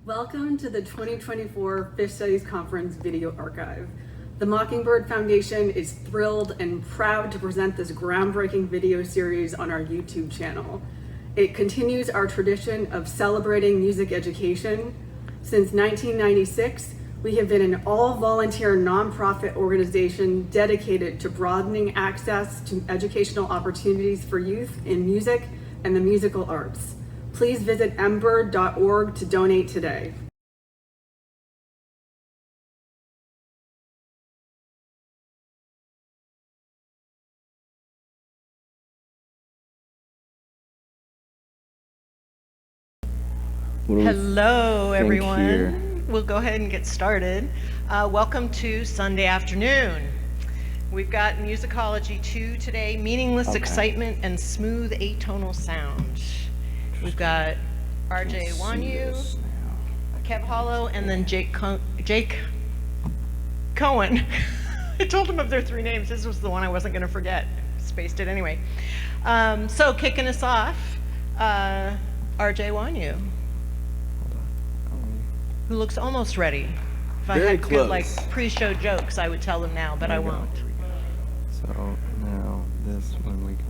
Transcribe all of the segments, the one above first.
Welcome to the 2024 Phish Studies Conference Video Archive. The Mockingbird Foundation is thrilled and proud to present this groundbreaking video series on our YouTube channel. It continues our tradition of celebrating music education. Since 1996, we have been an all-volunteer nonprofit organization dedicated to broadening access to educational opportunities for youth in music and the musical arts. Please visit mbird.org to donate today. Hello, everyone. We'll go ahead and get started. Welcome to Sunday afternoon. We've got Musicology 2 today, Meaningless Excitement and Smooth Atonal Sound. We've got RJ Wuagneux, Kev Hollo, and then Jake Cohen. I told him of their three names. This was the one I wasn't going to forget. Spaced it anyway. So kicking us off, RJ Wuagneux, who looks almost ready. If I had good like pre-show jokes, I would tell them now, but I won't. So now this one we can.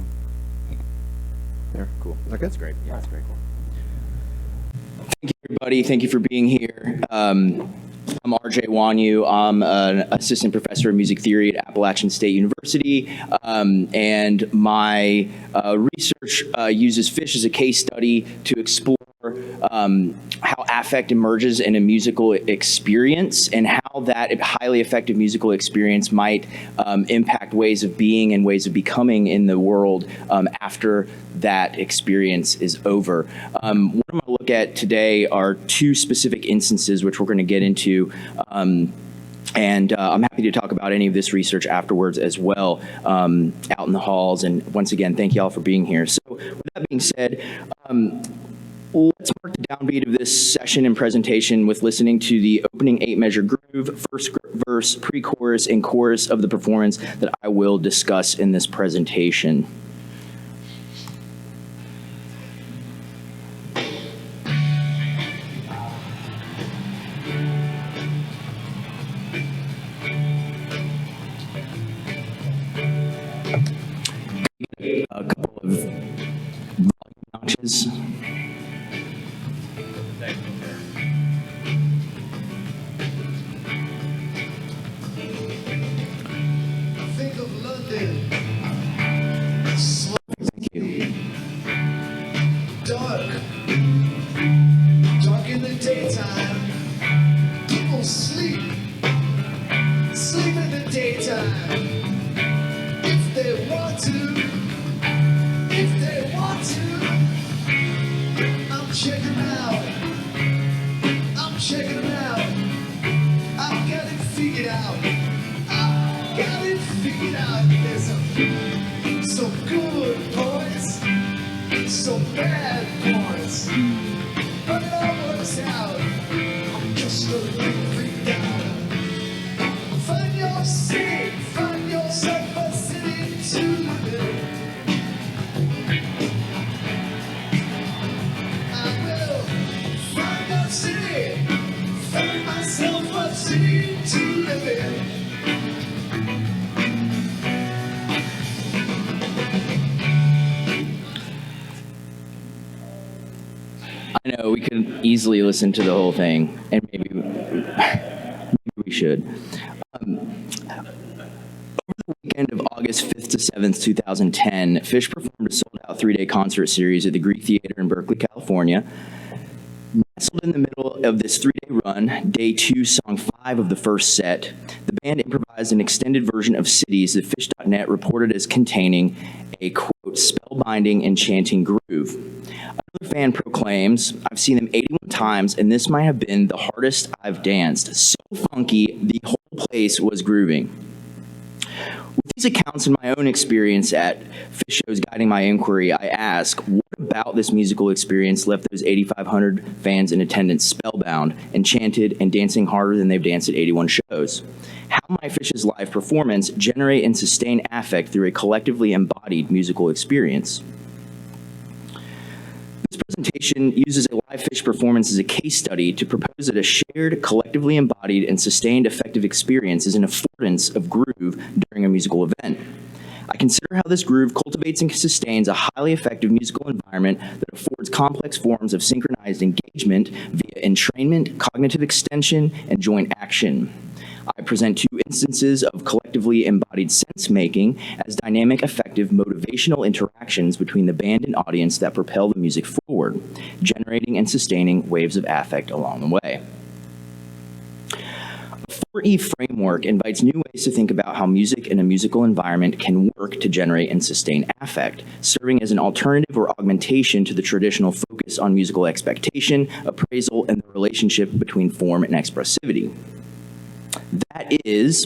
There, cool. Okay. That's great. Yeah, that's very cool. Thank you, everybody. Thank you for being here. I'm RJ Wuagneux. I'm an assistant professor of music theory at Appalachian State University, and my research uses Phish as a case study to explore how affect emerges in a musical experience and how that highly effective musical experience might impact ways of being and ways of becoming in the world after that experience is over. What I'm going to look at today are two specific instances which we're going to get into. And I'm happy to talk about any of this research afterwards as well, out in the halls. And once again, thank you all for being here. So with that being said, let's mark the downbeat of this session and presentation with listening to the opening 8-measure groove, first verse, pre-chorus, and chorus of the performance that I will discuss in this presentation. A couple of volume notches. Think of London. Thank you. Dark. Dark in the daytime. People sleep. Sleep in the daytime. If they want to. If they want to. I'm checking out. I'm checking them out. I've got it figured out. I've got it figured out. There's some good points, some bad points, but it all works out. I'm just a little freaked out. Find your city, find yourself a city to live in. I will find a city, find myself a city to live in. I know we could easily listen to the whole thing, and maybe we should. Over the weekend of August 5th to 7th, 2010, Phish performed a sold-out 3-day concert series at the Greek Theater in Berkeley, California. Nestled in the middle of this 3-day run, day 2, song 5 of the first set, the band improvised an extended version of Cities that Phish.net reported as containing a, quote, spellbinding, enchanting groove. Another fan proclaims, I've seen them 81 times, and this might have been the hardest I've danced. So funky, the whole place was grooving. With these accounts and my own experience at Phish shows guiding my inquiry, I ask, what about this musical experience left those 8,500 fans in attendance spellbound, enchanted, and dancing harder than they've danced at 81 shows? How might Phish's live performance generate and sustain affect through a collectively embodied musical experience? This presentation uses a live Phish performance as a case study to propose that a shared, collectively embodied, and sustained affective experience is an affordance of groove during a musical event. I consider how this groove cultivates and sustains a highly effective musical environment that affords complex forms of synchronized engagement via entrainment, cognitive extension, and joint action. I present two instances of collectively embodied sense-making as dynamic, effective, motivational interactions between the band and audience that propel the music forward, generating and sustaining waves of affect along the way. The 4E framework invites new ways to think about how music in a musical environment can work to generate and sustain affect, serving as an alternative or augmentation to the traditional focus on musical expectation, appraisal, and the relationship between form and expressivity. That is,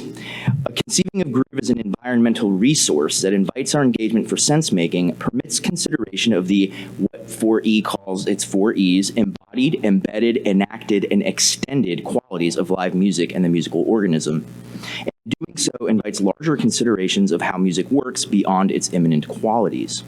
conceiving of groove as an environmental resource that invites our engagement for sense-making, permits consideration of the, what 4E calls its 4 E's, embodied, embedded, enacted, and extended qualities of live music and the musical organism. And doing so invites larger considerations of how music works beyond its immanent qualities.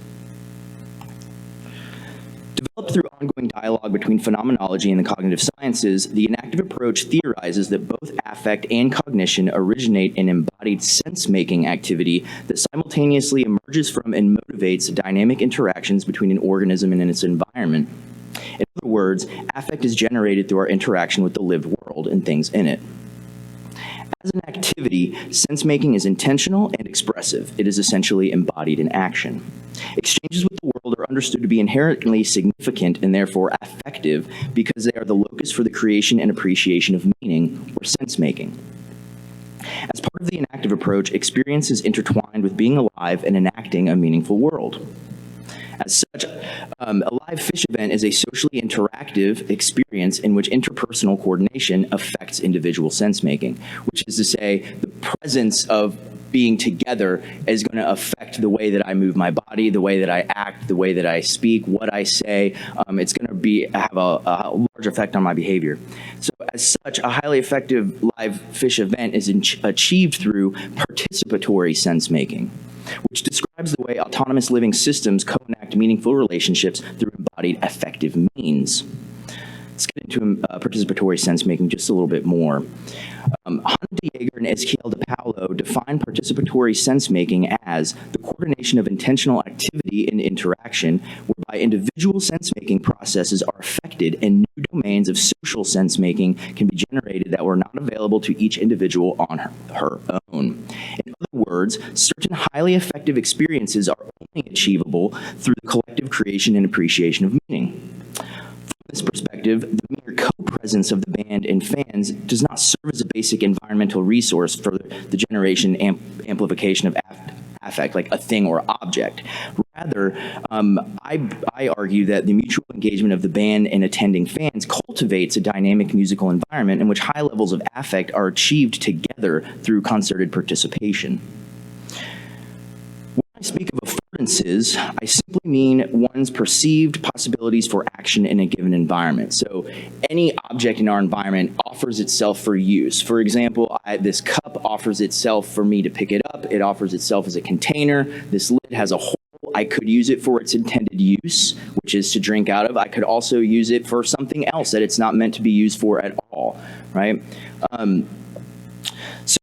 Developed through ongoing dialogue between phenomenology and the cognitive sciences, the enactive approach theorizes that both affect and cognition originate in embodied sense-making activity that simultaneously emerges from and motivates dynamic interactions between an organism and its environment. In other words, affect is generated through our interaction with the lived world and things in it. As an activity, sense-making is intentional and expressive. It is essentially embodied in action. Exchanges with the world are understood to be inherently significant and therefore affective because they are the locus for the creation and appreciation of meaning, or sense-making. As part of the enactive approach, experience is intertwined with being alive and enacting a meaningful world. As such, a live Phish event is a socially interactive experience in which interpersonal coordination affects individual sense-making, which is to say, the presence of being together is going to affect the way that I move my body, the way that I act, the way that I speak, what I say. It's going to have a large effect on my behavior. So as such, a highly effective live Phish event is achieved through participatory sense-making, which describes the way autonomous living systems co-enact meaningful relationships through embodied affective means. Let's get into participatory sense-making just a little bit more. Hanna de Jager and Ezequiel de Paulo define participatory sense-making as the coordination of intentional activity and interaction whereby individual sense-making processes are affected and new domains of social sense-making can be generated that were not available to each individual on her own. In other words, certain highly effective experiences are only achievable through the collective creation and appreciation of meaning. From this perspective, the mere co-presence of the band and fans does not serve as a basic environmental resource for the generation and amplification of affect, like a thing or object. Rather, I argue that the mutual engagement of the band and attending fans cultivates a dynamic musical environment in which high levels of affect are achieved together through concerted participation. When I speak of affordances, I simply mean one's perceived possibilities for action in a given environment. So any object in our environment offers itself for use. For example, this cup offers itself for me to pick it up. It offers itself as a container. This lid has a hole. I could use it for its intended use, which is to drink out of. I could also use it for something else that it's not meant to be used for at all, right? So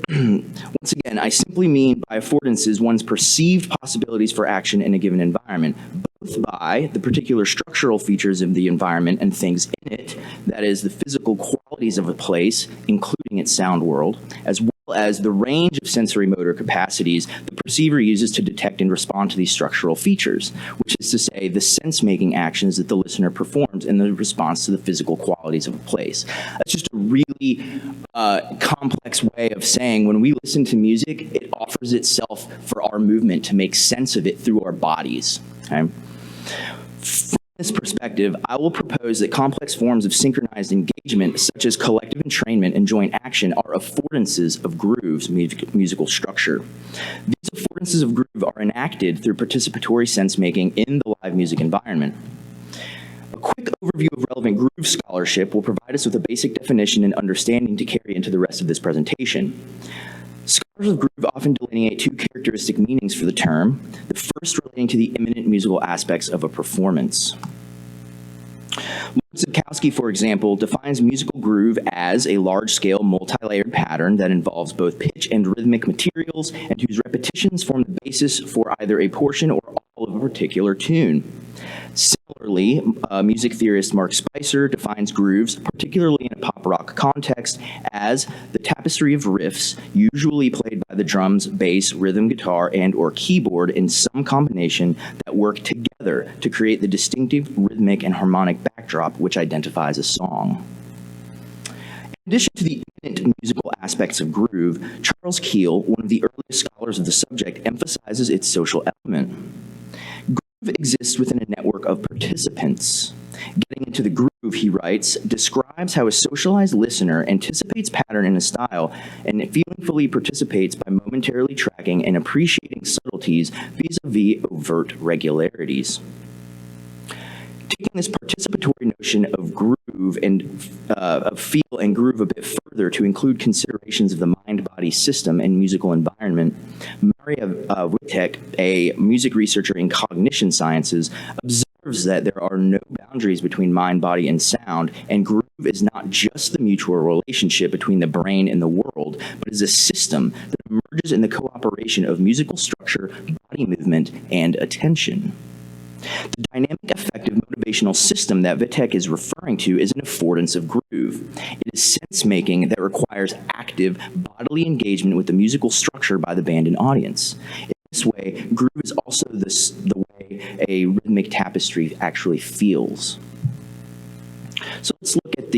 once again, I simply mean by affordances one's perceived possibilities for action in a given environment, both by the particular structural features of the environment and things in it, that is the physical qualities of a place, including its sound world, as well as the range of sensory motor capacities the perceiver uses to detect and respond to these structural features, which is to say the sense-making actions that the listener performs in the response to the physical qualities of a place. That's just a really complex way of saying when we listen to music, it offers itself for our movement to make sense of it through our bodies. Okay? From this perspective, I will propose that complex forms of synchronized engagement, such as collective entrainment and joint action, are affordances of grooves, musical structure. These affordances of groove are enacted through participatory sense-making in the live music environment. A quick overview of relevant groove scholarship will provide us with a basic definition and understanding to carry into the rest of this presentation. Scholars of groove often delineate two characteristic meanings for the term, the first relating to the immanent musical aspects of a performance. Musicology, for example, defines musical groove as a large-scale, multi-layered pattern that involves both pitch and rhythmic materials and whose repetitions form the basis for either a portion or all of a particular tune. Similarly, music theorist Mark Spicer defines grooves, particularly in a pop rock context, as the tapestry of riffs, usually played by the drums, bass, rhythm guitar, and/or keyboard in some combination that work together to create the distinctive rhythmic and harmonic backdrop which identifies a song. In addition to the imminent musical aspects of groove, Charles Keel, one of the earliest scholars of the subject, emphasizes its social element. Groove exists within a network of participants. Getting into the groove, he writes, describes how a socialized listener anticipates pattern in a style and feelingfully participates by momentarily tracking and appreciating subtleties vis-a-vis overt regularities. Taking this participatory notion of groove and of feel and groove a bit further to include considerations of the mind-body system and musical environment, Maria Wittek, a music researcher in cognition sciences, observes that there are no boundaries between mind, body, and sound, and groove is not just the mutual relationship between the brain and the world, but is a system that emerges in the cooperation of musical structure, body movement, and attention. The dynamic affective motivational system that Wittek is referring to is an affordance of groove. It is sense-making that requires active bodily engagement with the musical structure by the band and audience. In this way, groove is also the way a rhythmic tapestry actually feels. So let's look at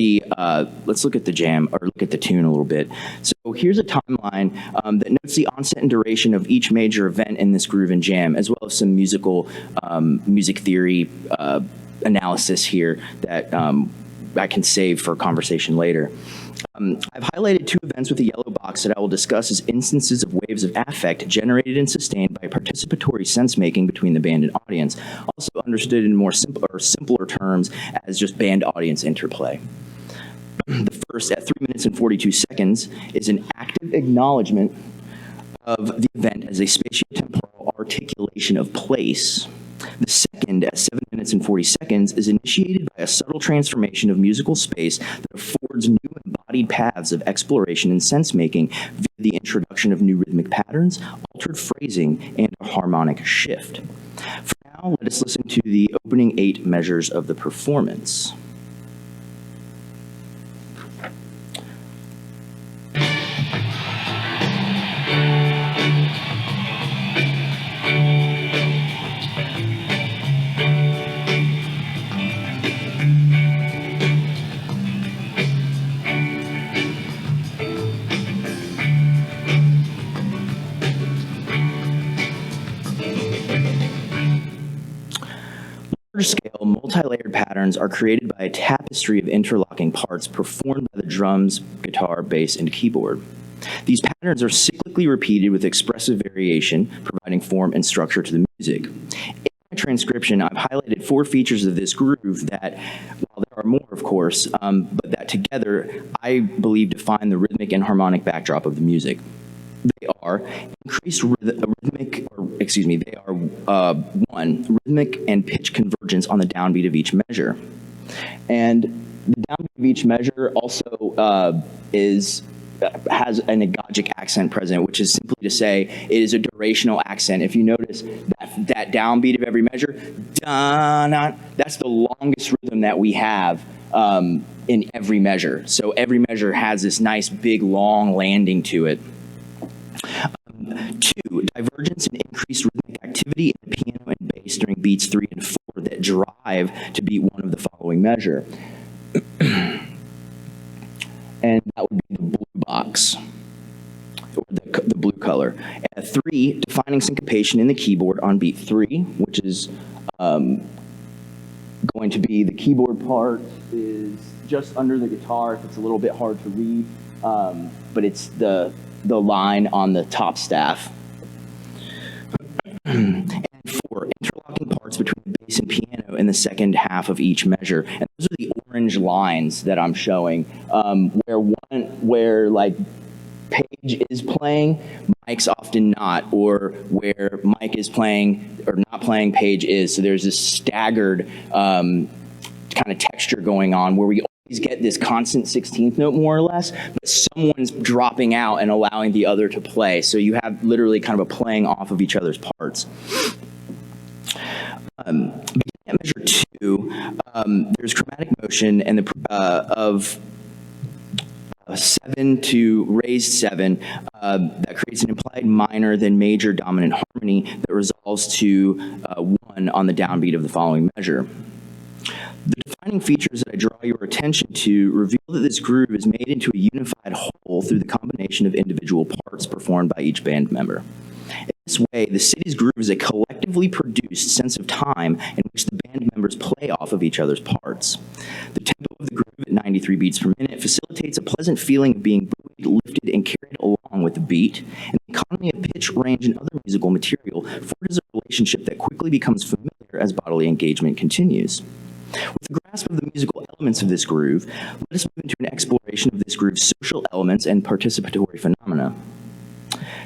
the jam, or look at the tune a little bit. So here's a timeline that notes the onset and duration of each major event in this groove and jam, as well as some music theory analysis here that I can save for conversation later. I've highlighted two events with the yellow box that I will discuss as instances of waves of affect generated and sustained by participatory sense-making between the band and audience, also understood in more simpler terms as just band-audience interplay. The first, at 3 minutes and 42 seconds, is an active acknowledgement of the event as a spatiotemporal articulation of place. The second, at 7 minutes and 40 seconds, is initiated by a subtle transformation of musical space that affords new embodied paths of exploration and sense-making via the introduction of new rhythmic patterns, altered phrasing, and a harmonic shift. For now, let us listen to the opening 8 measures of the performance. Large-scale, multi-layered patterns are created by a tapestry of interlocking parts performed by the drums, guitar, bass, and keyboard. These patterns are cyclically repeated with expressive variation, providing form and structure to the music. In my transcription, I've highlighted 4 features of this groove that, while there are more, of course, but that together, I believe, define the rhythmic and harmonic backdrop of the music. They are increased rhythmic, or excuse me, they are 1, rhythmic and pitch convergence on the downbeat of each measure. And the downbeat of each measure also has an agogic accent present, which is simply to say it is a durational accent. If you notice that downbeat of every measure, da-na, that's the longest rhythm that we have in every measure. So every measure has this nice, big, long landing to it. 2, divergence and increased rhythmic activity in the piano and bass during beats 3 and 4 that drive to beat 1 of the following measure. And that would be the blue box, or the blue color. 3, defining syncopation in the keyboard on beat 3, which is going to be the keyboard part is just under the guitar. If it's a little bit hard to read, but it's the line on the top staff. And 4, interlocking parts between the bass and piano in the second half of each measure. And those are the orange lines that I'm showing, where like Page is playing, Mike's often not, or where Mike is playing or not playing, Page is. So there's this staggered kind kind of texture going on where we always get this constant 16th note more or less, but someone's dropping out and allowing the other to play. So you have literally kind of a playing off of each other's parts. Beginning at measure 2, there's chromatic motion and of 7 to raised 7 that creates an implied minor then major dominant harmony that resolves to 1 on the downbeat of the following measure. The defining features that I draw your attention to reveal that this groove is made into a unified whole through the combination of individual parts performed by each band member. In this way, the city's groove is a collectively produced sense of time in which the band members play off of each other's parts. The tempo of the groove at 93 beats per minute facilitates a pleasant feeling of being buoyed, lifted, and carried along with the beat, and the economy of pitch, range, and other musical material forges a relationship that quickly becomes familiar as bodily engagement continues. With a grasp of the musical elements of this groove, let us move into an exploration of this groove's social elements and participatory phenomena.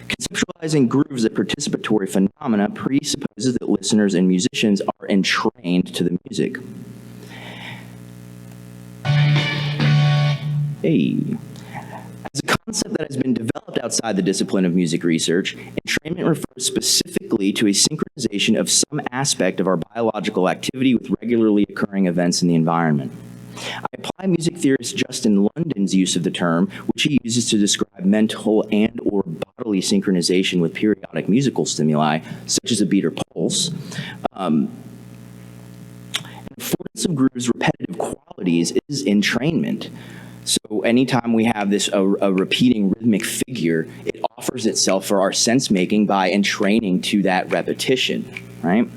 Conceptualizing grooves as participatory phenomena presupposes that listeners and musicians are entrained to the music. As a concept that has been developed outside the discipline of music research, entrainment refers specifically to a synchronization of some aspect of our biological activity with regularly occurring events in the environment. I apply music theorist Justin London's use of the term, which he uses to describe mental and or bodily synchronization with periodic musical stimuli, such as a beat or pulse. An affordance of grooves' repetitive qualities is entrainment. So anytime we have this a repeating rhythmic figure, it offers itself for our sense making by entraining to that repetition, right?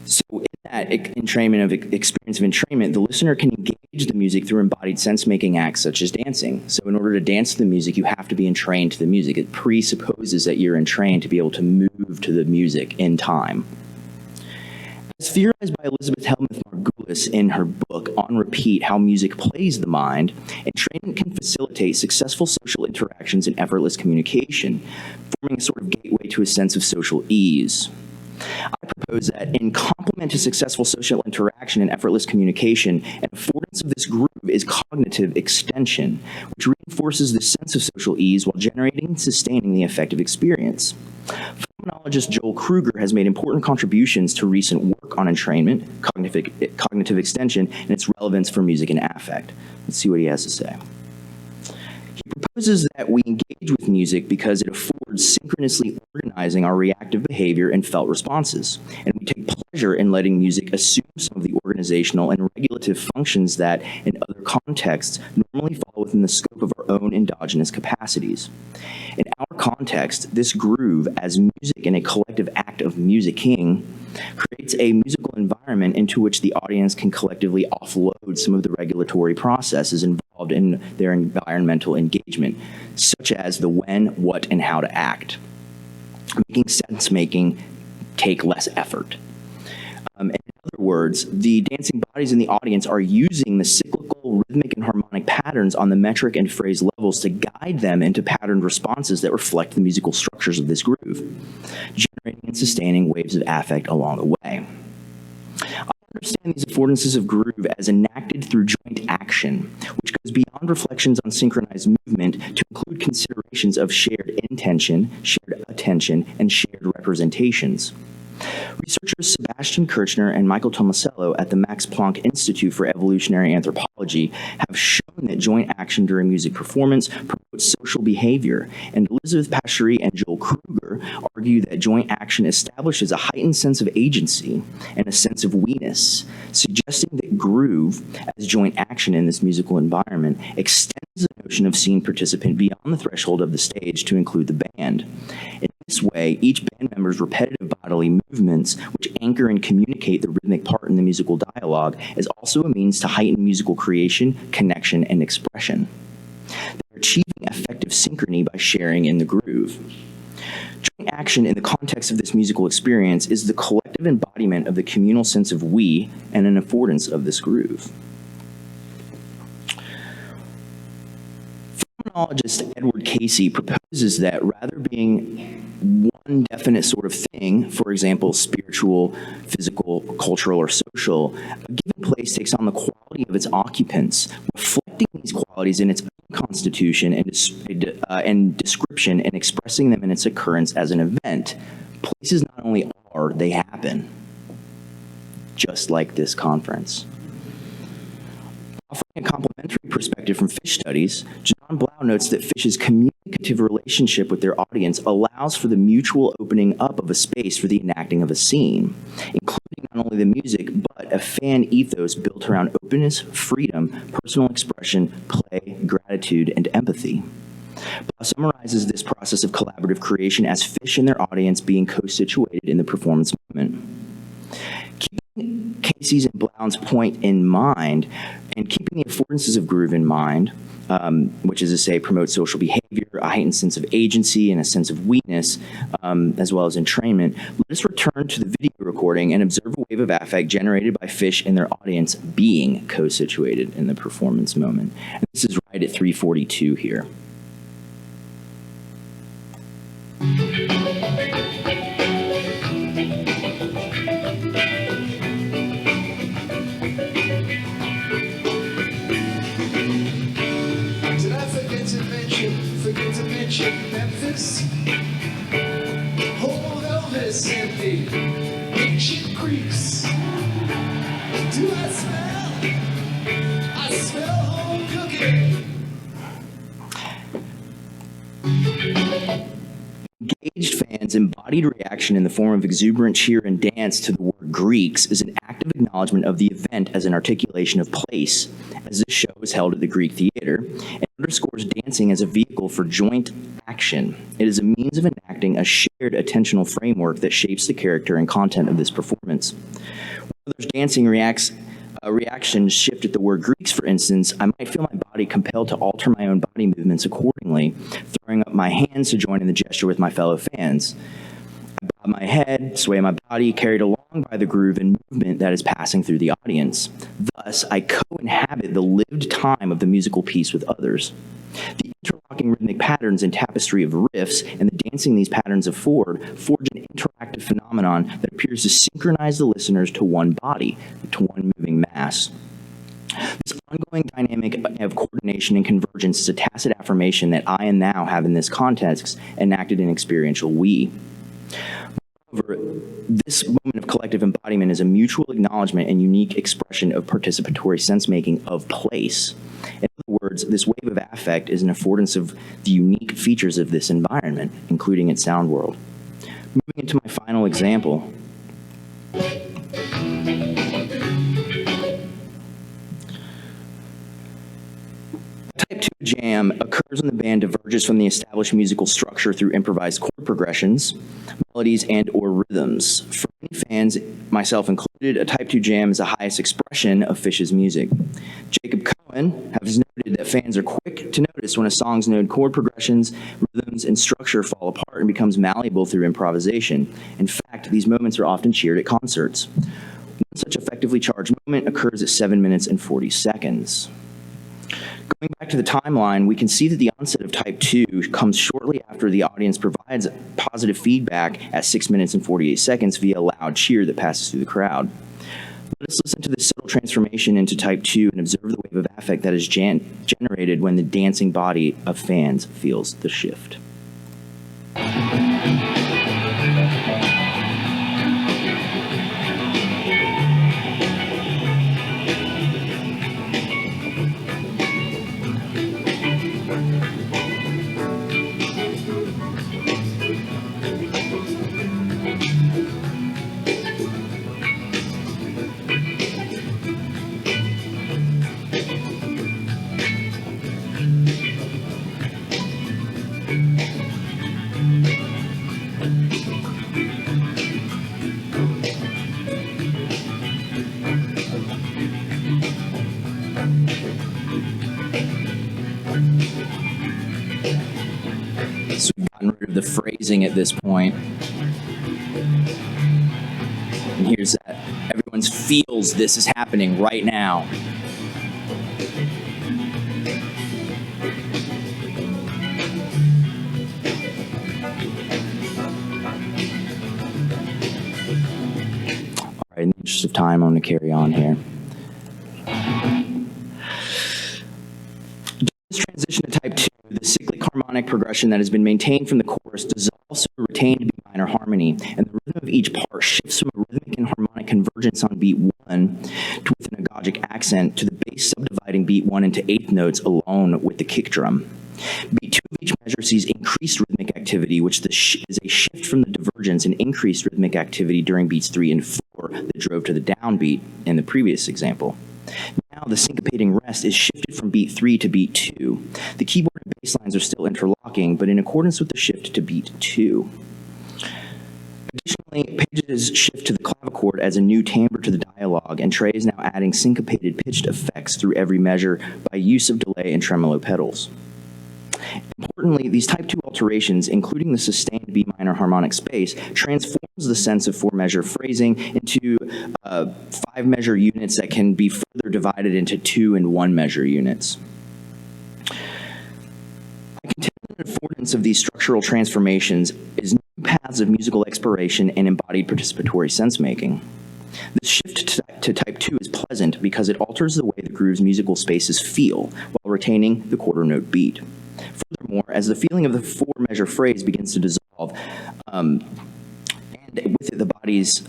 So in that entrainment of experience of entrainment, the listener can engage the music through embodied sense-making acts such as dancing. So in order to dance to the music, you have to be entrained to the music. It presupposes that you're entrained to be able to move to the music in time. As theorized by Elizabeth Helmuth Margulis in her book, On Repeat, How Music Plays the Mind, entrainment can facilitate successful social interactions and effortless communication, forming a sort of gateway to a sense of social ease. I propose that in complement to successful social interaction and effortless communication, an affordance of this groove is cognitive extension, which reinforces the sense of social ease while generating and sustaining the affective experience. Phenomenologist Joel Kruger has made important contributions to recent work on entrainment, cognitive extension, and its relevance for music and affect. Let's see what he has to say. He proposes that we engage with music because it affords synchronously organizing our reactive behavior and felt responses, and we take pleasure in letting music assume some of the organizational and regulative functions that, in other contexts, normally fall within the scope of our own endogenous capacities. In our context, this groove, as music in a collective act of musicking, creates a musical environment into which the audience can collectively offload some of the regulatory processes involved in their environmental engagement, such as the when, what, and how to act, making sense-making take less effort. In other words, the dancing bodies in the audience are using the cyclical, rhythmic, and harmonic patterns on the metric and phrase levels to guide them into patterned responses that reflect the musical structures of this groove, generating and sustaining waves of affect along the way. I understand these affordances of groove as enacted through joint action, which goes beyond reflections on synchronized movement to include considerations of shared intention, shared attention, and shared representations. Researchers Sebastian Kirchner and Michael Tomasello at the Max Planck Institute for Evolutionary Anthropology have shown that joint action during music performance promotes social behavior, and Elizabeth Pachery and Joel Kruger argue that joint action establishes a heightened sense of agency and a sense of we-ness, suggesting that groove as joint action in this musical environment extends the notion of scene participant beyond the threshold of the stage to include the band. In this way, each band member's repetitive bodily movements, which anchor and communicate the rhythmic part in the musical dialogue, is also a means to heighten musical creation, connection, and expression. They're achieving effective synchrony by sharing in the groove. Joint action in the context of this musical experience is the collective embodiment of the communal sense of we and an affordance of this groove. Phenomenologist Edward Casey proposes that rather being one one definite sort of thing, for example, spiritual, physical, cultural, or social, a given place takes on the quality of its occupants, reflecting these qualities in its own constitution and description, and expressing them in its occurrence as an event. Places not only are, they happen, just like this conference. Offering a complementary perspective from Phish Studies, John Blau notes that Phish's communicative relationship with their audience allows for the mutual opening up of a space for the enacting of a scene, including not only the music, but a fan ethos built around openness, freedom, personal expression, play, gratitude, and empathy. Blau summarizes this process of collaborative creation as Phish and their audience being co-situated in the performance moment. Keeping Casey's and Blount's point in mind, and keeping the affordances of groove in mind, which is to say promote social behavior, a heightened sense of agency, and a sense of weakness, as well as entrainment, let us return to the video recording and observe a wave of affect generated by Phish and their audience being co-situated in the performance moment. And this is right at 3:42 here. Forget to mention Memphis, Hollo, Elvis, and the ancient Greeks. Do I smell? I smell home cooking. Engaged fans' embodied reaction in the form of exuberant cheer and dance to the word Greeks is an active acknowledgement of the event as an articulation of place, as this show is held at the Greek Theater, and underscores dancing as a vehicle for joint action. It is a means of enacting a shared attentional framework that shapes the character and content of this performance. When others' dancing reactions shift at the word Greeks, for instance, I might feel my body compelled to alter my own body movements accordingly, throwing up my hands to join in the gesture with my fellow fans. I bob my head, sway my body, carried along by the groove and movement that is passing through the audience. Thus, I co-inhabit the lived time of the musical piece with others. The interlocking rhythmic patterns and tapestry of riffs and the dancing these patterns afford forge an interactive phenomenon that appears to synchronize the listeners to one body, to one moving mass. This ongoing dynamic of coordination and convergence is a tacit affirmation that I and thou have in this context enacted an experiential we. Moreover, this moment of collective embodiment is a mutual acknowledgement and unique expression of participatory sense-making of place. In other words, this wave of affect is an affordance of the unique features of this environment, including its sound world. Moving into my final example. Type 2 jam occurs when the band diverges from the established musical structure through improvised chord progressions, melodies, and/or rhythms. For many fans, myself included, a Type 2 jam is the highest expression of Phish's music. Jacob Cohen has noted that fans are quick to notice when a song's known chord progressions, rhythms, and structure fall apart and becomes malleable through improvisation. In fact, these moments are often cheered at concerts. One such effectively charged moment occurs at 7 minutes and 40 seconds. Going back to the timeline, we can see that the onset of Type 2 comes shortly after the audience provides positive feedback at 6 minutes and 48 seconds via a loud cheer that passes through the crowd. Let us listen to this subtle transformation into Type 2 and observe the wave of affect that is generated when the dancing body of fans feels the shift. So we've gotten rid of the phrasing at this point. And here's that. Everyone feels this is happening right now. interest of time, I'm going to carry on here. During this transition to type 2, the cyclic harmonic progression that has been maintained from the chorus dissolves to a retained B minor harmony, and the rhythm of each part shifts from a rhythmic and harmonic convergence on beat 1 with an agogic accent to the bass subdividing beat 1 into eighth notes alone with the kick drum. Beat 2 of each measure sees increased rhythmic activity, which is a shift from the divergence and increased rhythmic activity during beats 3 and 4 that drove to the downbeat in the previous example. Now the syncopating rest is shifted from beat 3 to beat 2. The keyboard and bass lines are still interlocking, but in accordance with the shift to beat 2. Additionally, Page's shift to the clavichord adds a new timbre to the dialogue, and Trey is now adding syncopated pitched effects through every measure by use of delay and tremolo pedals. Importantly, these type 2 alterations, including the sustained B minor harmonic space, transforms the sense of 4-measure phrasing into 5-measure units that can be further divided into 2 and 1-measure units. I contend that affordance of these structural transformations is new paths of musical exploration and embodied participatory sense-making. This shift to type 2 is pleasant because it alters the way the groove's musical spaces feel while retaining the quarter note beat. Furthermore, as the feeling of the 4-measure phrase begins to dissolve, and with it the body's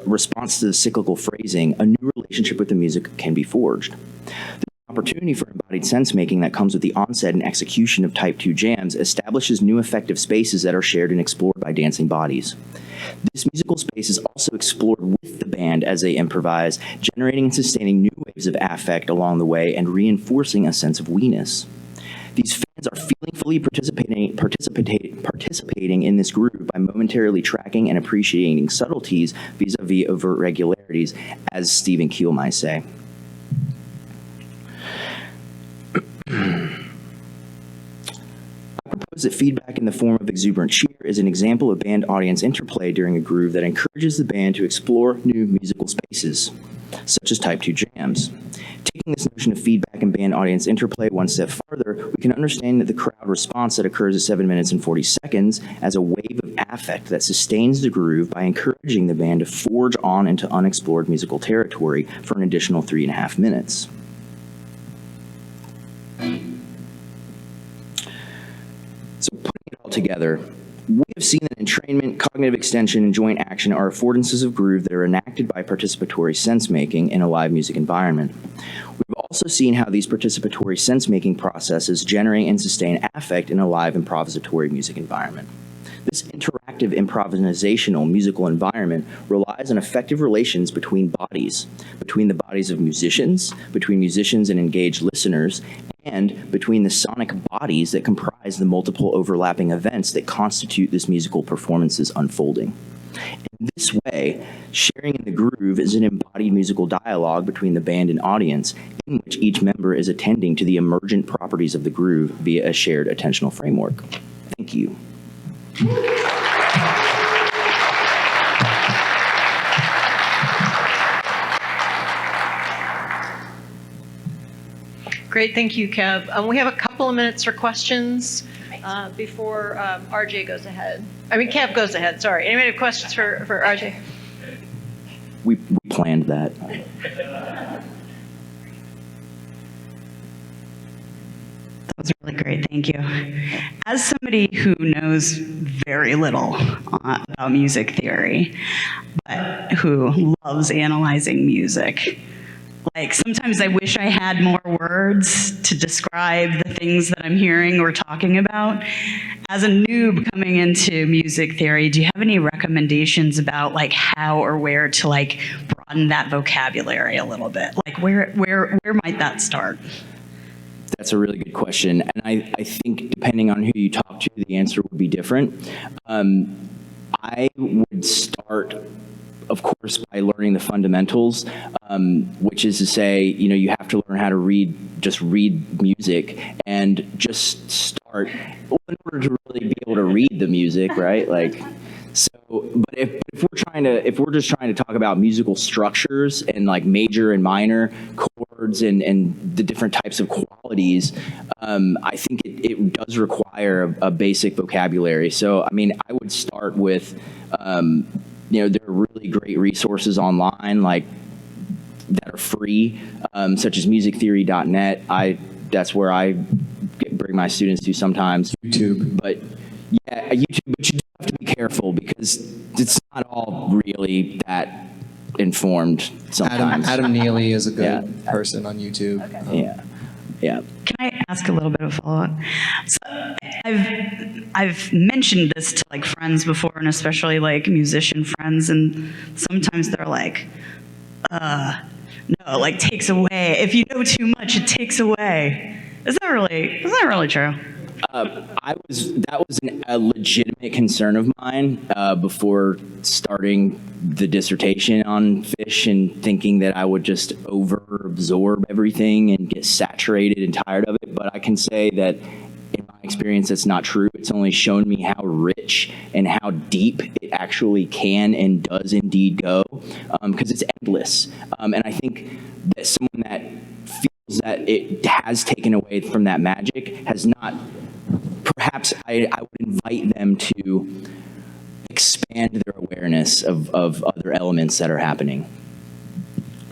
response to the cyclical phrasing, a new relationship with the music can be forged. The opportunity for embodied sense-making that comes with the onset and execution of type 2 jams establishes new affective spaces that are shared and explored by dancing bodies. This musical space is also explored with the band as they improvise, generating and sustaining new waves of affect along the way and reinforcing a sense of we-ness. These fans are feelingfully participating in this groove by momentarily tracking and appreciating subtleties vis-a-vis overt regularities, as Stephen Keel might say. I propose that feedback in the form of exuberant cheer is an example of band-audience interplay during a groove that encourages the band to explore new musical spaces, such as type 2 jams. Taking this notion of feedback and band-audience interplay one step farther, we can understand that the crowd response that occurs at 7 minutes and 40 seconds as a wave of affect that sustains the groove by encouraging the band to forge on into unexplored musical territory for an additional 3.5 minutes. So putting it all together, we have seen that entrainment, cognitive extension, and joint action are affordances of groove that are enacted by participatory sense-making in a live music environment. We've also seen how these participatory sense-making processes generate and sustain affect in a live improvisatory music environment. This interactive improvisational musical environment relies on effective relations between bodies, between the bodies of musicians, between musicians and engaged listeners, and between the sonic bodies that comprise the multiple overlapping events that constitute this musical performance's unfolding. In this way, sharing in the groove is an embodied musical dialogue between the band and audience, in which each member is attending to the emergent properties of the groove via a shared attentional framework. Thank you. Great, thank you, Kev. We have a couple of minutes for questions before RJ goes ahead. I mean, Kev goes ahead, sorry. Anybody have questions for RJ? We planned that. That was really great, thank you. As somebody who knows very little about music theory, but who loves analyzing music, like sometimes I wish I had more words to describe the things that I'm hearing or talking about. As a noob coming into music theory, do you have any recommendations about like how or where to like broaden that vocabulary a little bit? Like where might that start? That's a really good question. And I think depending on who you talk to, the answer would be different. I would start, of course, by learning the fundamentals, which is to say, you know, you have to learn how to read music and just start in order to really be able to read the music, right? Like, so, but if we're just trying to talk about musical structures and like major and minor chords and the different types of qualities, I think it does require a basic vocabulary. So, I mean, I would start with there are really great resources online, like that are free, such as musictheory.net. That's where I bring my students to sometimes. YouTube. But yeah, YouTube, but you do have to be careful because it's not all really that informed sometimes. Adam Neely is a good person on YouTube. Okay. Yeah. Can I ask a little bit of a follow-up? So I've mentioned this to like friends before, and especially like musician friends, and sometimes they're like, no, like takes away. If you know too much, it takes away. Is that really true? That was a legitimate concern of mine before starting the dissertation on Phish, and thinking that I would just over-absorb everything and get saturated and tired of it. But I can say that in my experience, that's not true. It's only shown me how rich and how deep it actually can and does indeed go, because it's endless. And I think that someone that feels that it has taken away from that magic has not. Perhaps I would invite them to expand their awareness of other elements that are happening.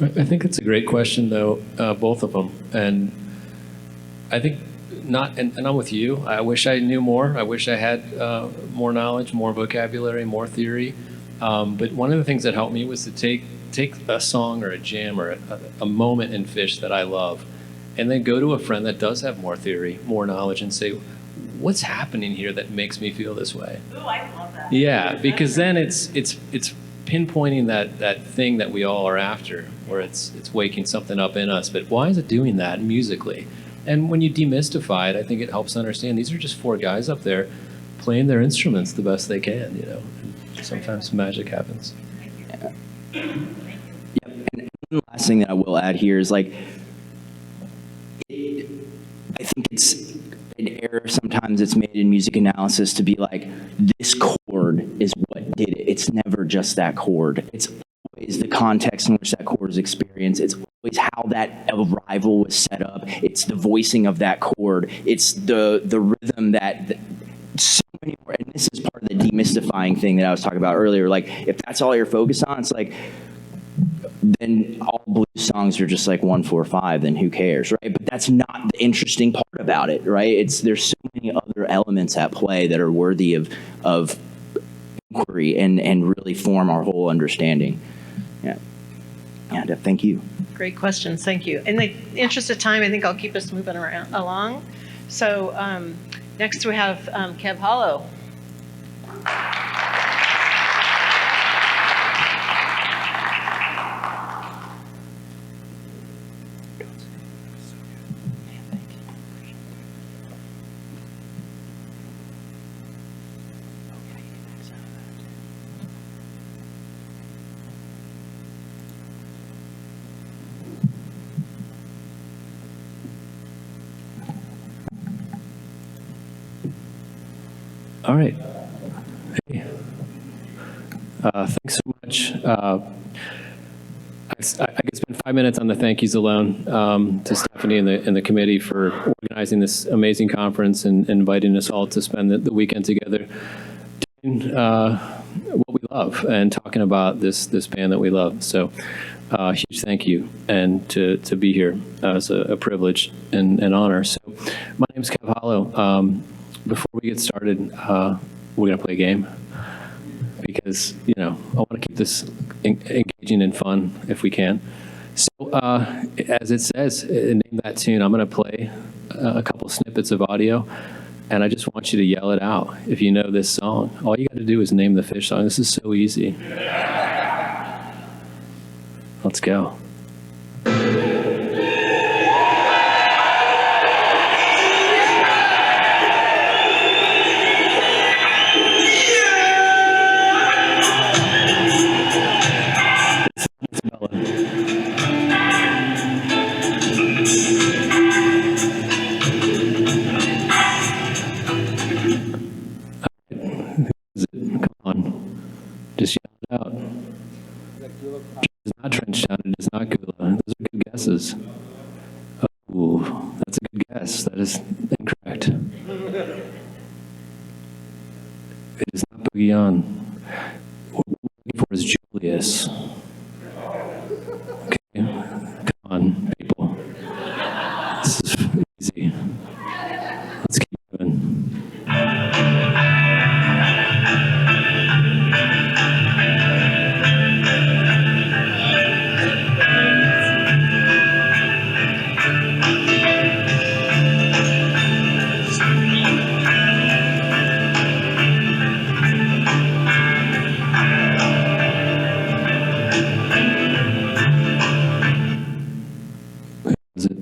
I think it's a great question, though, both of them. And I think and I'm with you. I wish I knew more. I wish I had more knowledge, more vocabulary, more theory. But one of the things that helped me was to take a song or a jam or a moment in Phish that I love, and then go to a friend that does have more theory, more knowledge, and say, what's happening here that makes me feel this way? Oh, I love that. Yeah, because then it's pinpointing that thing that we all are after, where it's waking something up in us. But why is it doing that musically? And when you demystify it, I think it helps understand these are just four guys up there playing their instruments the best they can, And sometimes magic happens. Yep. And the last thing that I will add here is I think it's an error sometimes it's made in music analysis to be like, this chord is what did it. It's never just that chord. It's always the context in which that chord is experienced. It's always how that arrival was set up. It's the voicing of that chord. It's the rhythm that so many more. And this is part of the demystifying thing that I was talking about earlier. Like, if that's all you're focused on, it's like, then all blues songs are just like 1, 4, 5, then who cares, right? But that's not the interesting part about it, right? There's so many other elements at play that are worthy of inquiry and really form our whole understanding. Yeah. Thank you. Great questions, thank you. In the interest of time, I think I'll keep us moving along. So next we have Kev Hollo. All right. Hey. Thanks so much. I could spend 5 minutes on the thank yous alone to Stephanie and the committee for organizing this amazing conference and inviting us all to spend the weekend together doing what we love and talking about this band that we love. So huge thank you, and to be here is a privilege and an honor. So my name's Kev Hollo. Before we get started, we're going to play a game because, I want to keep this engaging and fun if we can. So as it says, name that tune. I'm going to play a couple snippets of audio, and I just want you to yell it out if you know this song. All you got to do is name the Phish song. This is so easy. Let's go. Oh, that's a good guess. That is incorrect. It is not Boogie On. What we're looking for is this. Okay, come on, people. This is easy. Let's keep moving. Is it?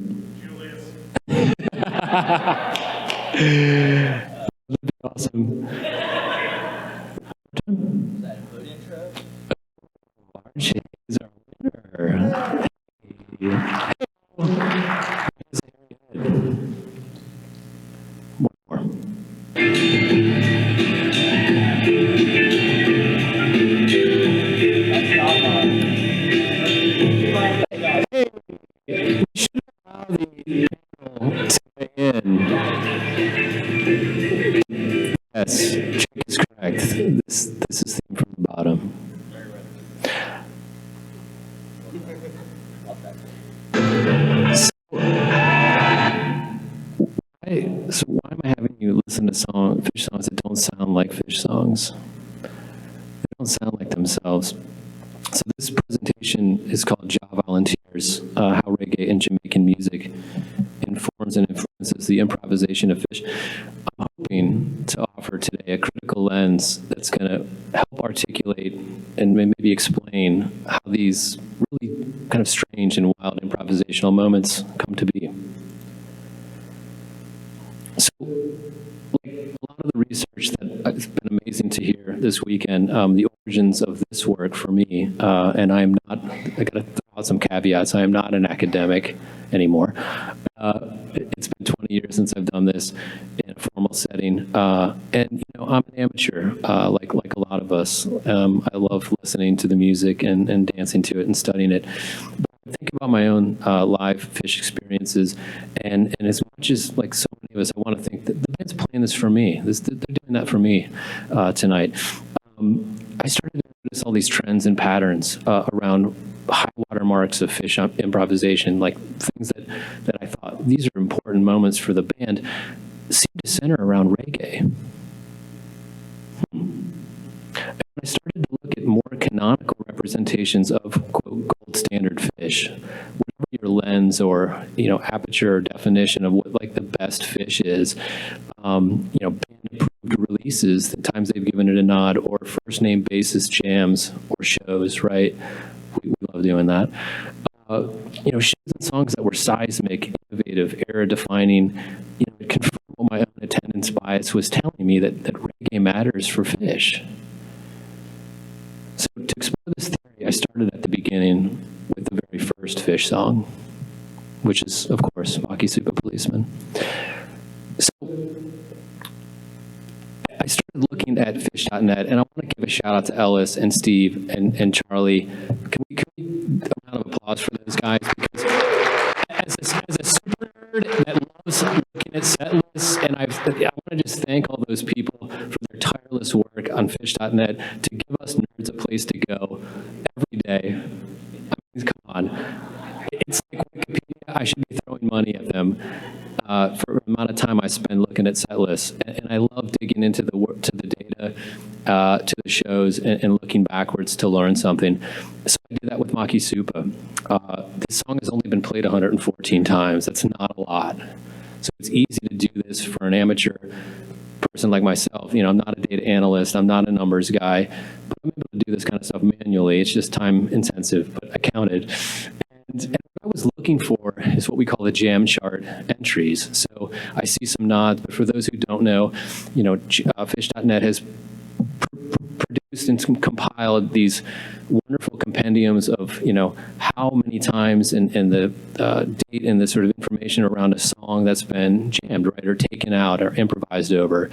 That'd be awesome. Large is our winner. One more. We should allow the panel to weigh in. Yes, Jake is correct. This is the theme from the bottom. So why am I having you listen to Phish songs that don't sound like Phish songs? They don't sound like themselves. So this presentation is called Job Volunteers, How Reggae and Jamaican Music Informs and Influences the Improvisation of Phish. I'm hoping to offer today a critical lens that's going to help articulate and maybe explain how these really kind of strange and wild improvisational moments come to be. So, like a lot of the research that it's been amazing to hear this weekend, the origins of this work for me, and I got to throw out some caveats, I am not an academic anymore. It's been 20 years since I've done this in a formal setting, and I'm an amateur, like a lot of us. I love listening to the music and dancing to it and studying it. Think about my own live Phish experiences, and as much as like so many of us, I want to think that the band's playing this for me. They're doing that for me tonight. I started to notice all these trends and patterns around high water marks of Phish improvisation, like things that I thought these are important moments for the band, seem to center around reggae. And I started to look at more canonical representations of, quote, gold standard Phish. Whatever your lens or, aperture or definition of what, like, the best Phish is, band-approved releases, the times they've given it a nod, or first-name basis jams or shows, right? We love doing that. Shows and songs that were seismic, innovative, era-defining, it confirmed what my own attendance bias was telling me, that reggae matters for Phish. So to explore this theory, I started at the beginning with the very first Phish song, which is, of course, Makisupa Policeman. So I started looking at Phish.net, and I want to give a shout out to Ellis and Steve and Charlie. Can we a round of applause for those guys? Because as a super nerd that loves looking at set lists, and I want to just thank all those people for their tireless work on Phish.net to give us nerds a place to go every day. I mean, come on. It's like Wikipedia. I should be throwing money at them for the amount of time I spend looking at set lists. And I love digging into the data, to the shows, and looking backwards to learn something. So I did that with Makisupa. This song has only been played 114 times. That's not a lot. So it's easy to do this for an amateur person like myself. I'm not a data analyst. I'm not a numbers guy. But I'm able to do this kind of stuff manually. It's just time intensive, but I counted. And what I was looking for is what we call the jam chart entries. So I see some nods, but for those who don't know, Phish.net has produced and compiled these wonderful compendiums of, how many times and the date and the sort of information around a song that's been jammed, right, or taken out or improvised over,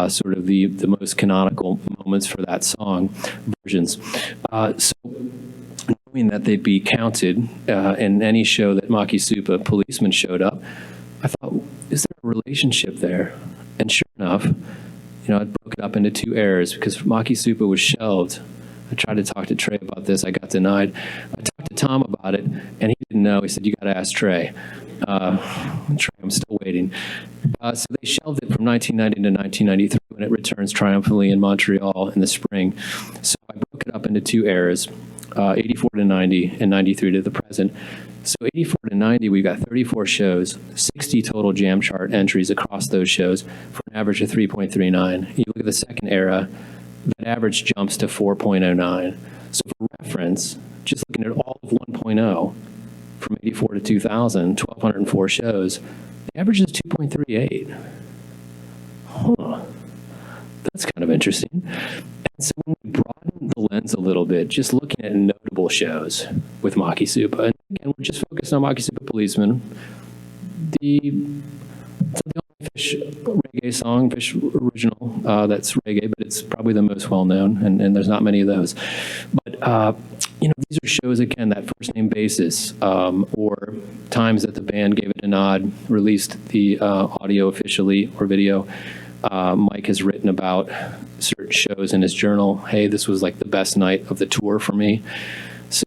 sort of the most canonical moments for that song versions. So knowing that they'd be counted in any show that Makisupa Policeman showed up, I thought, is there a relationship there? And sure enough, I broke it up into two eras because Makisupa was shelved I tried to talk to Trey about this. I got denied. I talked to Tom about it, and he didn't know. He said, you got to ask Trey. Trey, I'm still waiting. So they shelved it from 1990 to 1993 when it returns triumphantly in Montreal in the spring. So I broke it up into two eras, 84 to 90 and 93 to the present. So 84 to 90, we've got 34 shows, 60 total jam chart entries across those shows for an average of 3.39. You look at the second era, that average jumps to 4.09. So for reference, just looking at all of 1.0, from 84 to 2000, 1,204 shows, the average is 2.38. Huh. That's kind of interesting. And so when we broaden the lens a little bit, just looking at notable shows with Maki Supa, and again, we're just focused on Maki Supa Policeman, the only Phish reggae song, Phish original, that's reggae, but it's probably the most well-known, and there's not many of those. But, these are shows, again, that first name basis, or times that the band gave it a nod, released the audio officially or video. Mike has written about certain shows in his journal. Hey, this was like the best night of the tour for me. So,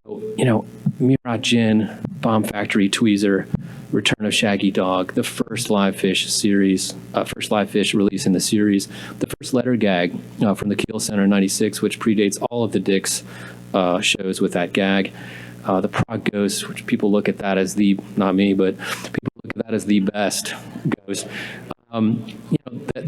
Mirat Jin, Bomb Factory Tweezer, Return of Shaggy Dog, the first live Phish series, first live Phish release in the series, the first letter gag from the Keel Center in '96, which predates all of the Dick's shows with that gag. The Prague Ghost, which people look at that as the, not me, but people look at that as the best ghost.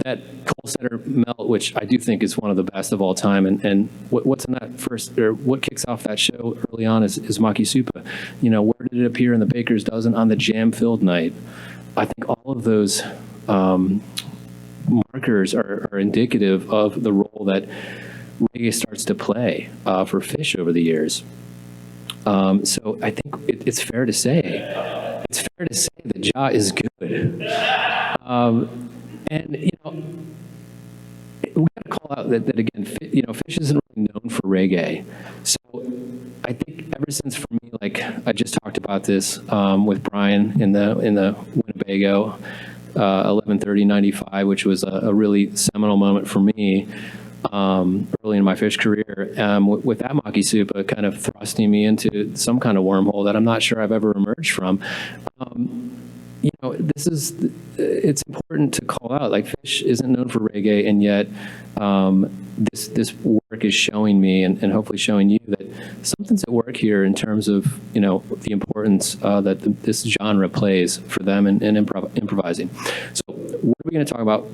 That Cole Center melt, which I do think is one of the best of all time, and what's in that first, or what kicks off that show early on is Maki Supa. Where did it appear in the Baker's Dozen on the jam-filled night? I think all of those markers are indicative of the role that reggae starts to play for Phish over the years. So I think it's fair to say that Ja is good. And we got to call out that again, Phish isn't really known for reggae. So I think ever since, for me, like I just talked about this with Brian in the Winnebago 11/30/95, which was a really seminal moment for me early in my Phish career, with that Maki Supa kind of thrusting me into some kind of wormhole that I'm not sure I've ever emerged from. It's important to call out, like Phish isn't known for reggae, and yet this work is showing me, and hopefully showing you, that something's at work here in terms of, the importance that this genre plays for them in improvising. So what are we going to talk about?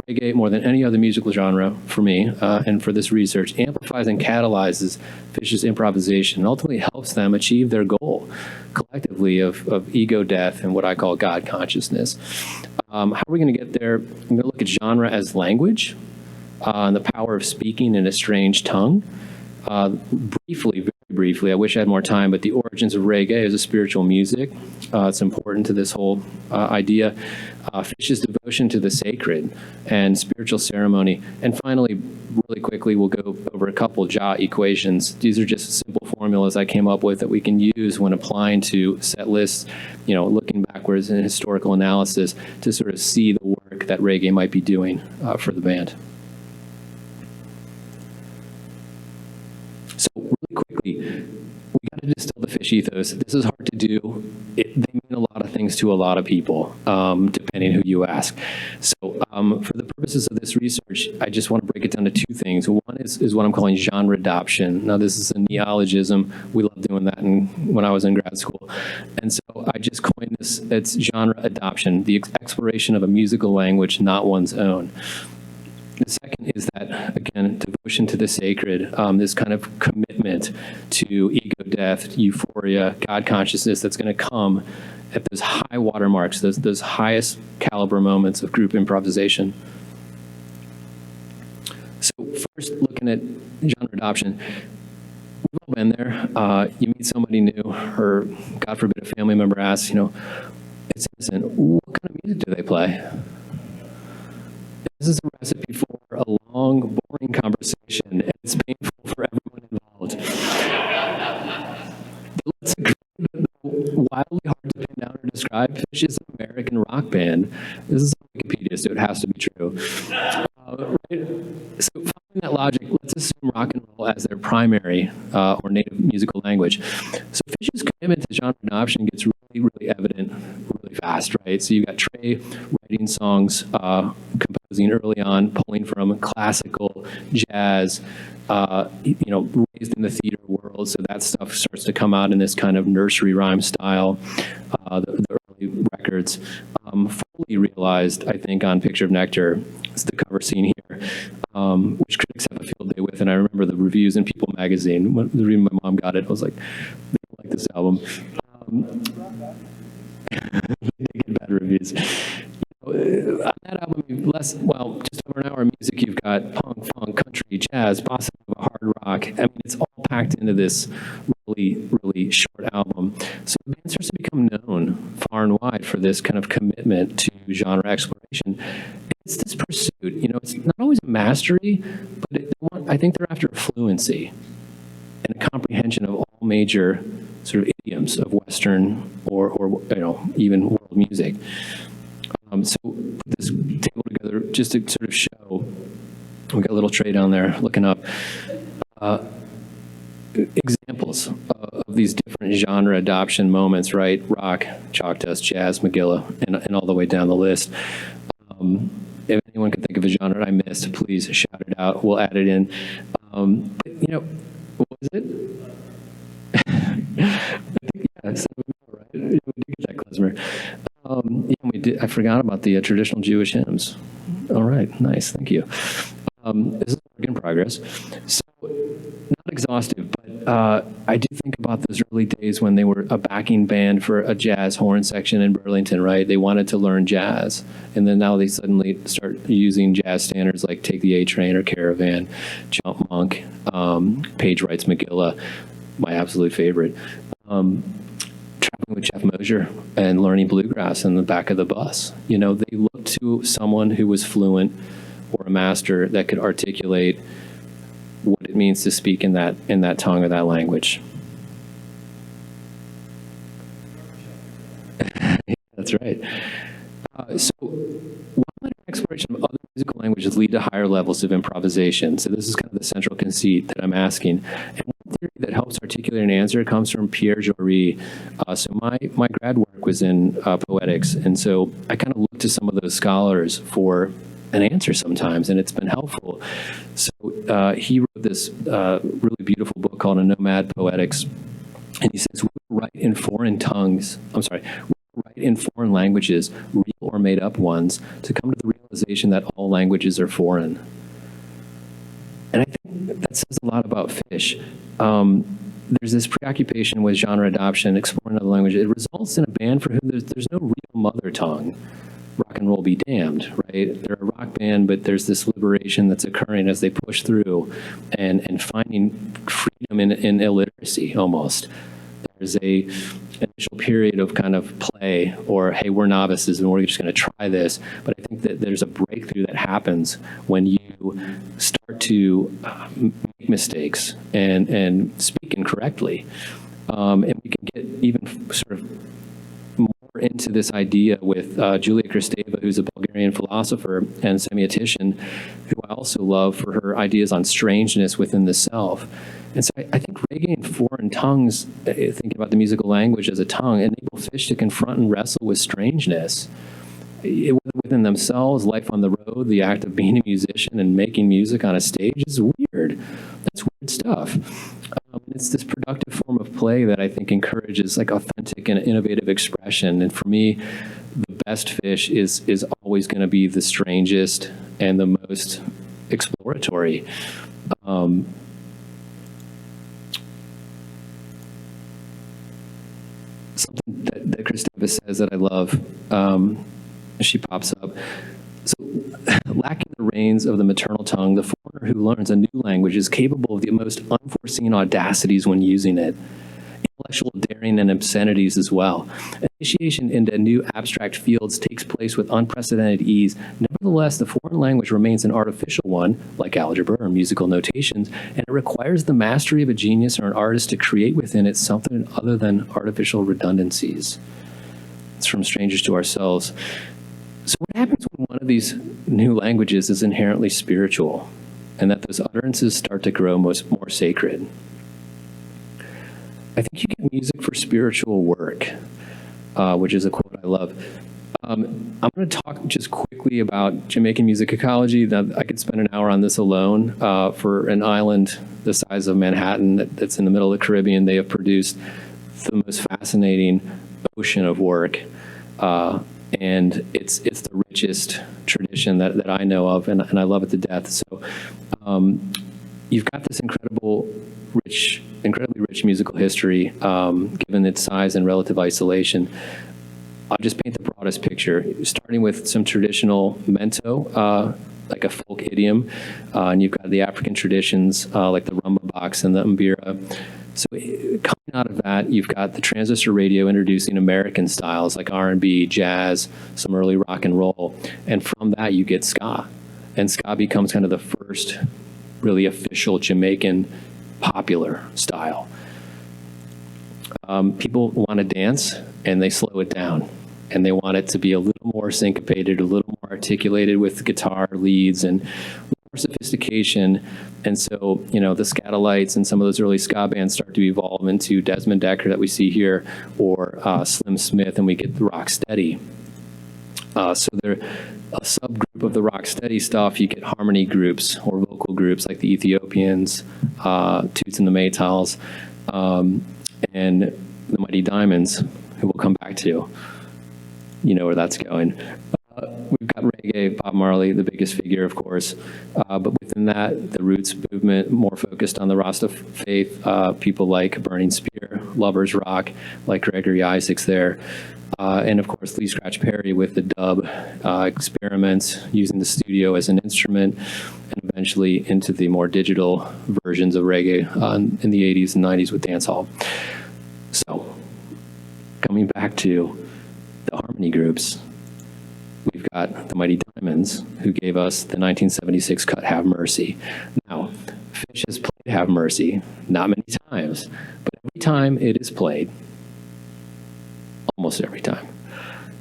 Reggae, more than any other musical genre for me, and for this research, amplifies and catalyzes Phish's improvisation and ultimately helps them achieve their goal collectively of ego death and what I call God consciousness. How are we going to get there? I'm going to look at genre as language, and the power of speaking in a strange tongue. Very briefly, I wish I had more time, but the origins of reggae as a spiritual music. It's important to this whole idea. Phish's devotion to the sacred and spiritual ceremony. And finally, really quickly, we'll go over a couple Ja equations. These are just simple formulas I came up with that we can use when applying to set lists, looking backwards in historical analysis to sort of see the work that reggae might be doing for the band. So really quickly, we got to distill the Phish ethos. This is hard to do. They mean a lot of things to a lot of people, depending who you ask. So for the purposes of this research, I just want to break it down to two things. One is what I'm calling genre adoption. Now, this is a neologism. We love doing that when I was in grad school. And so I just coined this. It's genre adoption, the exploration of a musical language, not one's own. The second is that, again, devotion to the sacred, this kind of commitment to ego death, euphoria, God consciousness that's going to come at those high watermarks, those highest caliber moments of group improvisation. So first, looking at genre adoption, we've all been there. You meet somebody new, or God forbid a family member asks, it's innocent, what kind of music do they play? This is a recipe for a long, boring conversation, and it's painful for everyone involved. But let's agree that the wildly hard to pin down or describe Phish is an American rock band. This is on Wikipedia, so it has to be true. Right? So following that logic, let's assume rock and roll as their primary or native musical language. So Phish's commitment to genre adoption gets really, really evident really fast, right? So you've got Trey writing songs, composing early on, pulling from classical, jazz, raised in the theater world, so that stuff starts to come out in this kind of nursery rhyme style. The early records fully realized, I think, on Picture of Nectar. It's the cover scene here, which critics have a field day with, and I remember the reviews in People magazine. When the reason my mom got it, I was like, they don't like this album. They get bad reviews. On that album, just over an hour of music, you've got punk, funk, country, jazz, bossa nova, hard rock. I mean, it's all packed into this really, really short album. So the band starts to become known far and wide for this kind of commitment to genre exploration. It's this pursuit, it's not always a mastery, but I think they're after fluency and a comprehension of all major sort of idioms of Western or even world music. So put this table together just to sort of show, we got a little tray down there looking up, examples of these different genre adoption moments, right? Rock, chalk dust, jazz, Megillah, and all the way down the list. If anyone can think of a genre I missed, please shout it out. We'll add it in. What was it? I think, right? We did get that, klezmer. We did. I forgot about the traditional Jewish hymns. All right, nice, thank you. This is work in progress. So, not exhaustive, but I do think about those early days when they were a backing band for a jazz horn section in Burlington, right? They wanted to learn jazz, and then now they suddenly start using jazz standards like Take the A Train or Caravan, Jump Monk, Page Wright's Megillah, my absolute favorite. Traveling with Jeff Mosier and learning bluegrass in the back of the bus. They looked to someone who was fluent or a master that could articulate what it means to speak in that tongue or that language. That's right. So while exploration of other musical languages lead to higher levels of improvisation, so this is kind of the central conceit that I'm asking. And one theory that helps articulate an answer comes from Pierre Jory. So my grad work was in poetics, and so I kind of look to some of those scholars for an answer sometimes, and it's been helpful. So he wrote this really beautiful book called A Nomad Poetics, and he says, we write in foreign tongues, write in foreign languages, real or made up ones, to come to the realization that all languages are foreign. And I think that says a lot about Phish. There's this preoccupation with genre adoption, exploring other languages. It results in a band for whom there's no real mother tongue. Rock and roll be damned, right? They're a rock band, but there's this liberation that's occurring as they push through and finding freedom in illiteracy almost. There's a initial period of kind of play, or hey, we're novices and we're just going to try this. But I think that there's a breakthrough that happens when you start to make mistakes and speak incorrectly. And we can get even sort of more into this idea with Julia Kristeva, who's a Bulgarian philosopher and semiotician, who I also love for her ideas on strangeness within the self. And so I think reggae and foreign tongues, thinking about the musical language as a tongue, enable Phish to confront and wrestle with strangeness within themselves. Life on the road, the act of being a musician and making music on a stage is weird. That's weird stuff. It's this productive form of play that I think encourages like authentic and innovative expression. And for me, the best Phish is always going to be the strangest and the most exploratory. Something that Kristeva says that I love, she pops up. So, lacking the reins of the maternal tongue, the foreigner who learns a new language is capable of the most unforeseen audacities when using it. Intellectual daring and obscenities as well. Initiation into new abstract fields takes place with unprecedented ease. Nevertheless, the foreign language remains an artificial one, like algebra or musical notations, and it requires the mastery of a genius or an artist to create within it something other than artificial redundancies. It's from Strangers to Ourselves. So what happens when one of these new languages is inherently spiritual, and that those utterances start to grow more sacred. I think you get music for spiritual work, which is a quote I love. I'm going to talk just quickly about Jamaican music ecology. I could spend an hour on this alone. For an island the size of Manhattan that's in the middle of the Caribbean, they have produced the most fascinating ocean of work. And it's the richest tradition that I know of, and I love it to death. So you've got this incredibly rich musical history, given its size and relative isolation. I'll just paint the broadest picture, starting with some traditional mento, like a folk idiom, and you've got the African traditions like the rumba box and the mbira. So coming out of that, you've got the transistor radio introducing American styles like R&B, jazz, some early rock and roll, and from that you get ska, and ska becomes kind of the first really official Jamaican popular style. People want to dance, and they slow it down, and they want it to be a little more syncopated, a little more articulated with guitar leads and more sophistication. And so, the Scatolites and some of those early ska bands start to evolve into Desmond Decker that we see here, or Slim Smith, and we get the rocksteady. So they're a subgroup of the rocksteady stuff. You get harmony groups or vocal groups like the Ethiopians, Toots and the Maytals, and the Mighty Diamonds, who we'll come back to. You know where that's going. We've got reggae, Bob Marley, the biggest figure, of course. But within that, the roots movement, more focused on the Rasta faith, people like Burning Spear, Lovers Rock, like Gregory Isaacs there. And of course, Lee Scratch Perry with the dub experiments, using the studio as an instrument, and eventually into the more digital versions of reggae in the 80s and 90s with dancehall. So, coming back to the harmony groups, we've got the Mighty Diamonds, who gave us the 1976 cut Have Mercy. Now, Phish has played Have Mercy not many times, but every time it is played, almost every time,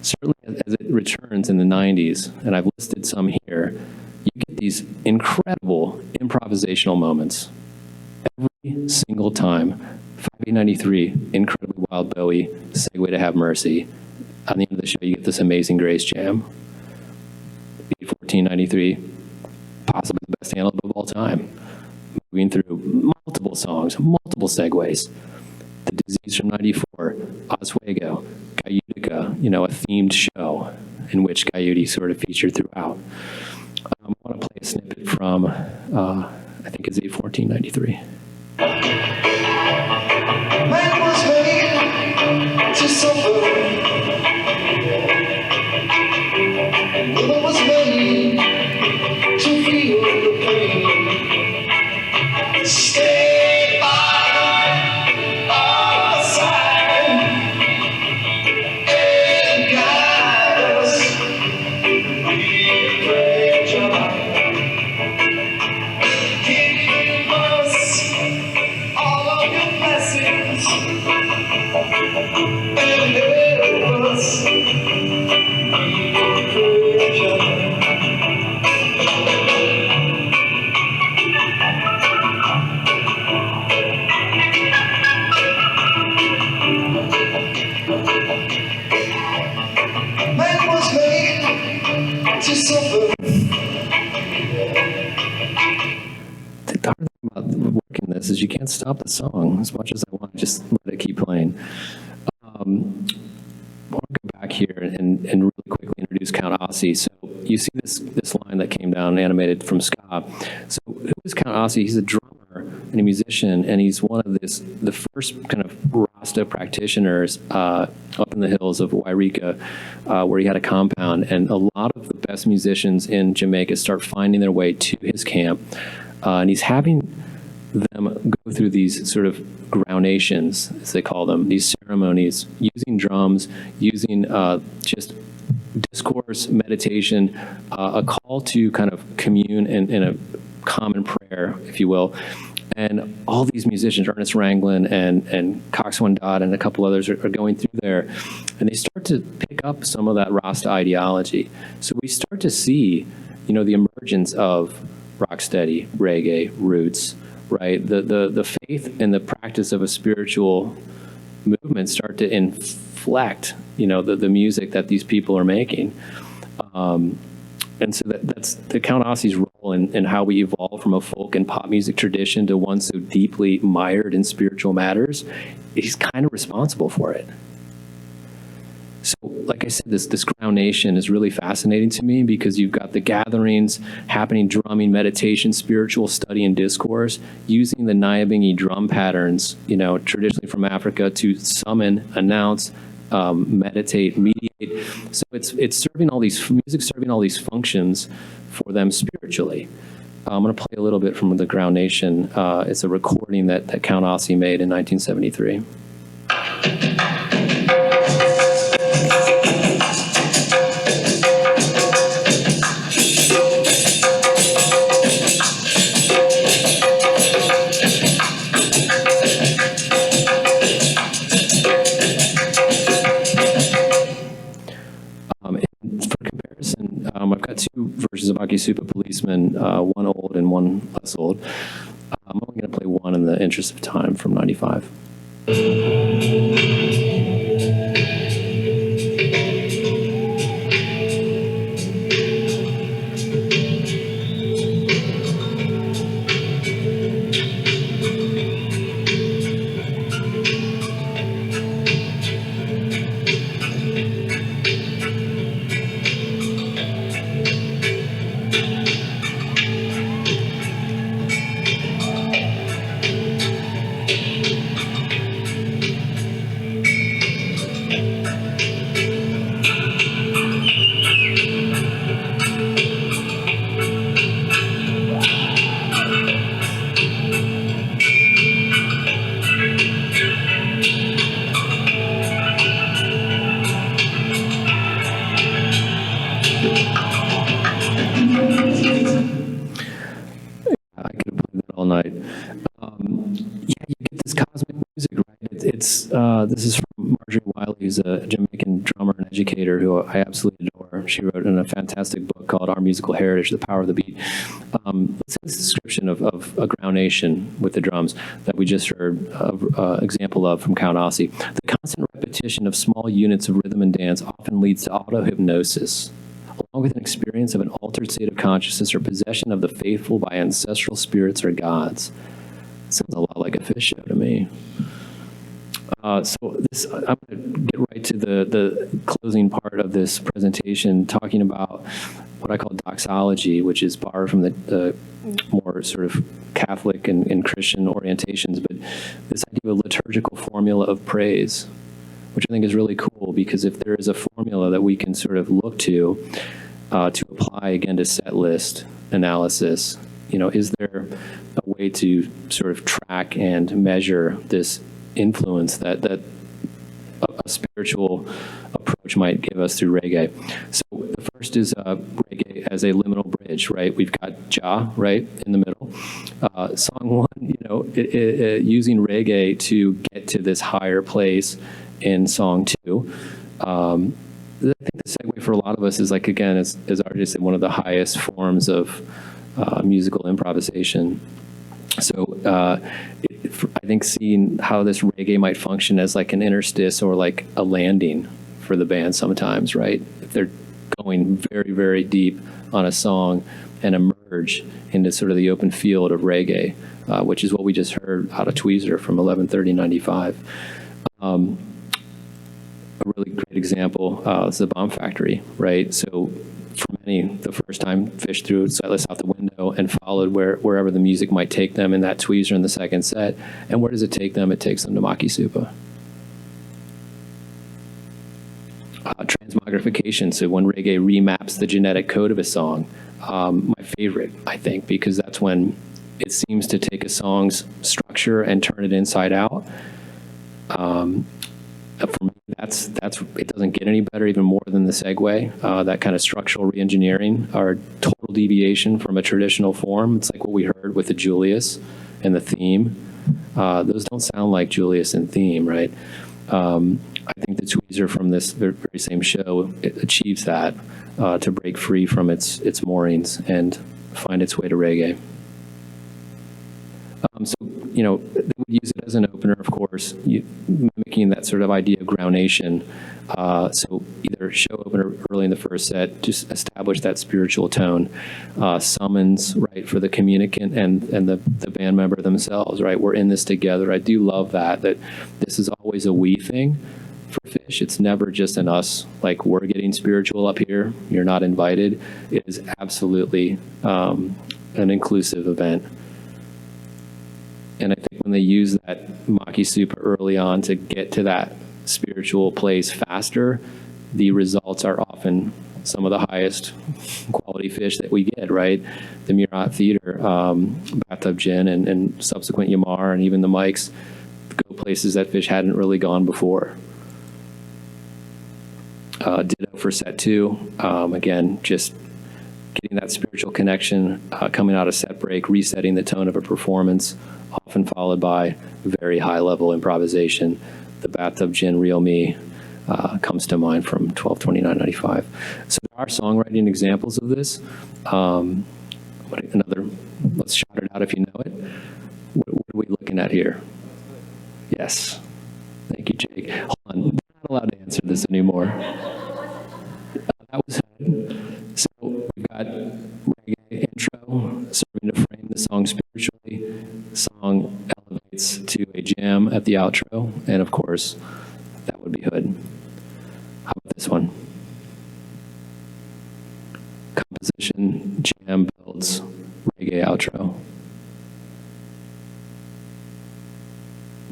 certainly as it returns in the 90s, and I've listed some here, you get these incredible improvisational moments every single time. 593, Incredibly Wild Bowie, segue to Have Mercy. On the end of the show, you get this Amazing Grace jam. 1493, possibly the best antelope of all time. Moving through multiple songs, multiple segues. The Disease from 94, Oswego, Cayutica, a themed show in which coyote sort of featured throughout. I want to play a snippet from, I think it's 1493. Man was made to suffer. Woman was made to feel the pain. Stay by our side and guide us. We pray, Jah, give us all of your blessings and help us. We pray, Jah. Man was made to suffer. The hard thing about working this is you can't stop the song as much as I want to just let it keep playing. I want to go back here and really quickly introduce Count Ossie. So you see this line that came down animated from ska. So who is Count Ossie? He's a drummer and a musician, and he's one of the first kind of Rasta practitioners up in the hills of Wairika, where he had a compound, and a lot of the best musicians in Jamaica start finding their way to his camp, and he's having them go through these sort of grounations, as they call them, these ceremonies, using drums, using just discourse, meditation, a call to kind of commune in a common prayer, if you will. And all these musicians, Ernest Ranglin and Cox One Dot and a couple others are going through there, and they start to pick up some of that Rasta ideology. So we start to see, the emergence of rocksteady, reggae, roots, right? The faith and the practice of a spiritual movement start to inflect, the music that these people are making. And so that's the Count Ossie's role in how we evolve from a folk and pop music tradition to one so deeply mired in spiritual matters. He's kind of responsible for it. So, like I said, this Crown Nation is really fascinating to me because you've got the gatherings happening, drumming, meditation, spiritual study, and discourse, using the Nyabingi drum patterns, traditionally from Africa, to summon, announce, meditate, mediate. So it's serving all these serving all these functions for them spiritually. I'm going to play a little bit from the Crown Nation. It's a recording that Count Ossie made in 1973. I've got two versions of Aki Supa Policeman, one old and one less old. I'm only going to play one in the interest of time from 95. This is from Marjorie Wiley, who's a Jamaican drummer and educator who I absolutely adore. She wrote in a fantastic book called Our Musical Heritage, The Power of the Beat. Let's see this description of a Crown Nation with the drums that we just heard an example of from Count Ossie. The constant repetition of small units of rhythm and dance often leads to auto-hypnosis, along with an experience of an altered state of consciousness or possession of the faithful by ancestral spirits or gods. Sounds a lot like a Phish show to me. So this, I'm going to get right to the closing part of this presentation, talking about what I call doxology, which is borrowed from the more sort of Catholic and Christian orientations, but this idea of a liturgical formula of praise, which I think is really cool, because if there is a formula that we can sort of look to apply again to set list analysis, is there a way to sort of track and measure this influence that a spiritual approach might give us through reggae? So the first is reggae as a liminal bridge, right? We've got Jah, right, in the middle. Song one, using reggae to get to this higher place in song two. I think the segue for a lot of us is, like, again, as RJ said, one of the highest forms of musical improvisation. So I think seeing how this reggae might function as like an interstice or like a landing for the band sometimes, right? If they're going very, very deep on a song and emerge into sort of the open field of reggae, which is what we just heard out of Tweezer from 11:30:95. A really great example is the Bomb Factory, right? So for many, the first time Phish threw Sightless out the window and followed wherever the music might take them in that Tweezer in the second set. And where does it take them? It takes them to Maki Supa. Transmogrification, so when reggae remaps the genetic code of a song, my favorite, I think, because that's when it seems to take a song's structure and turn it inside out. For me, that's it doesn't get any better, even more than the segue. That kind of structural reengineering or total deviation from a traditional form. It's like what we heard with the Julius and the theme. Those don't sound like Julius and theme, right? I think the Tweezer from this very same show, it achieves that to break free from its moorings and find its way to reggae. So, you know, they would use it as an opener, of course, mimicking that sort of idea of groundation. So either show opener early in the first set, just establish that spiritual tone, summons, right, for the communicant and the band member themselves, right? We're in this together. I do love that this is always a we thing for Phish. It's never just an us, like we're getting spiritual up here, you're not invited. It is absolutely an inclusive event. And I think when they use that Maki Supa early on to get to that spiritual place faster, the results are often some of the highest quality Phish that we get, right? The Murat Theater, Bathtub Gin, and subsequent Yamar, and even the mics go places that Phish hadn't really gone before. Ditto for set 2. Again, just getting that spiritual connection, coming out of set break, resetting the tone of a performance, often followed by very high-level improvisation. The Bathtub Gin, Real Me, comes to mind from 12/29/95. So there are songwriting examples of this. Let's shout it out if you know it. What are we looking at here? Yes. Thank you, Jake. Hold on. They're not allowed to answer this anymore. That was so we've got reggae intro, serving to frame the song spiritually. Song elevates to a jam at the outro, and of course, that would be Hood. How about this one? Composition, jam builds, reggae outro.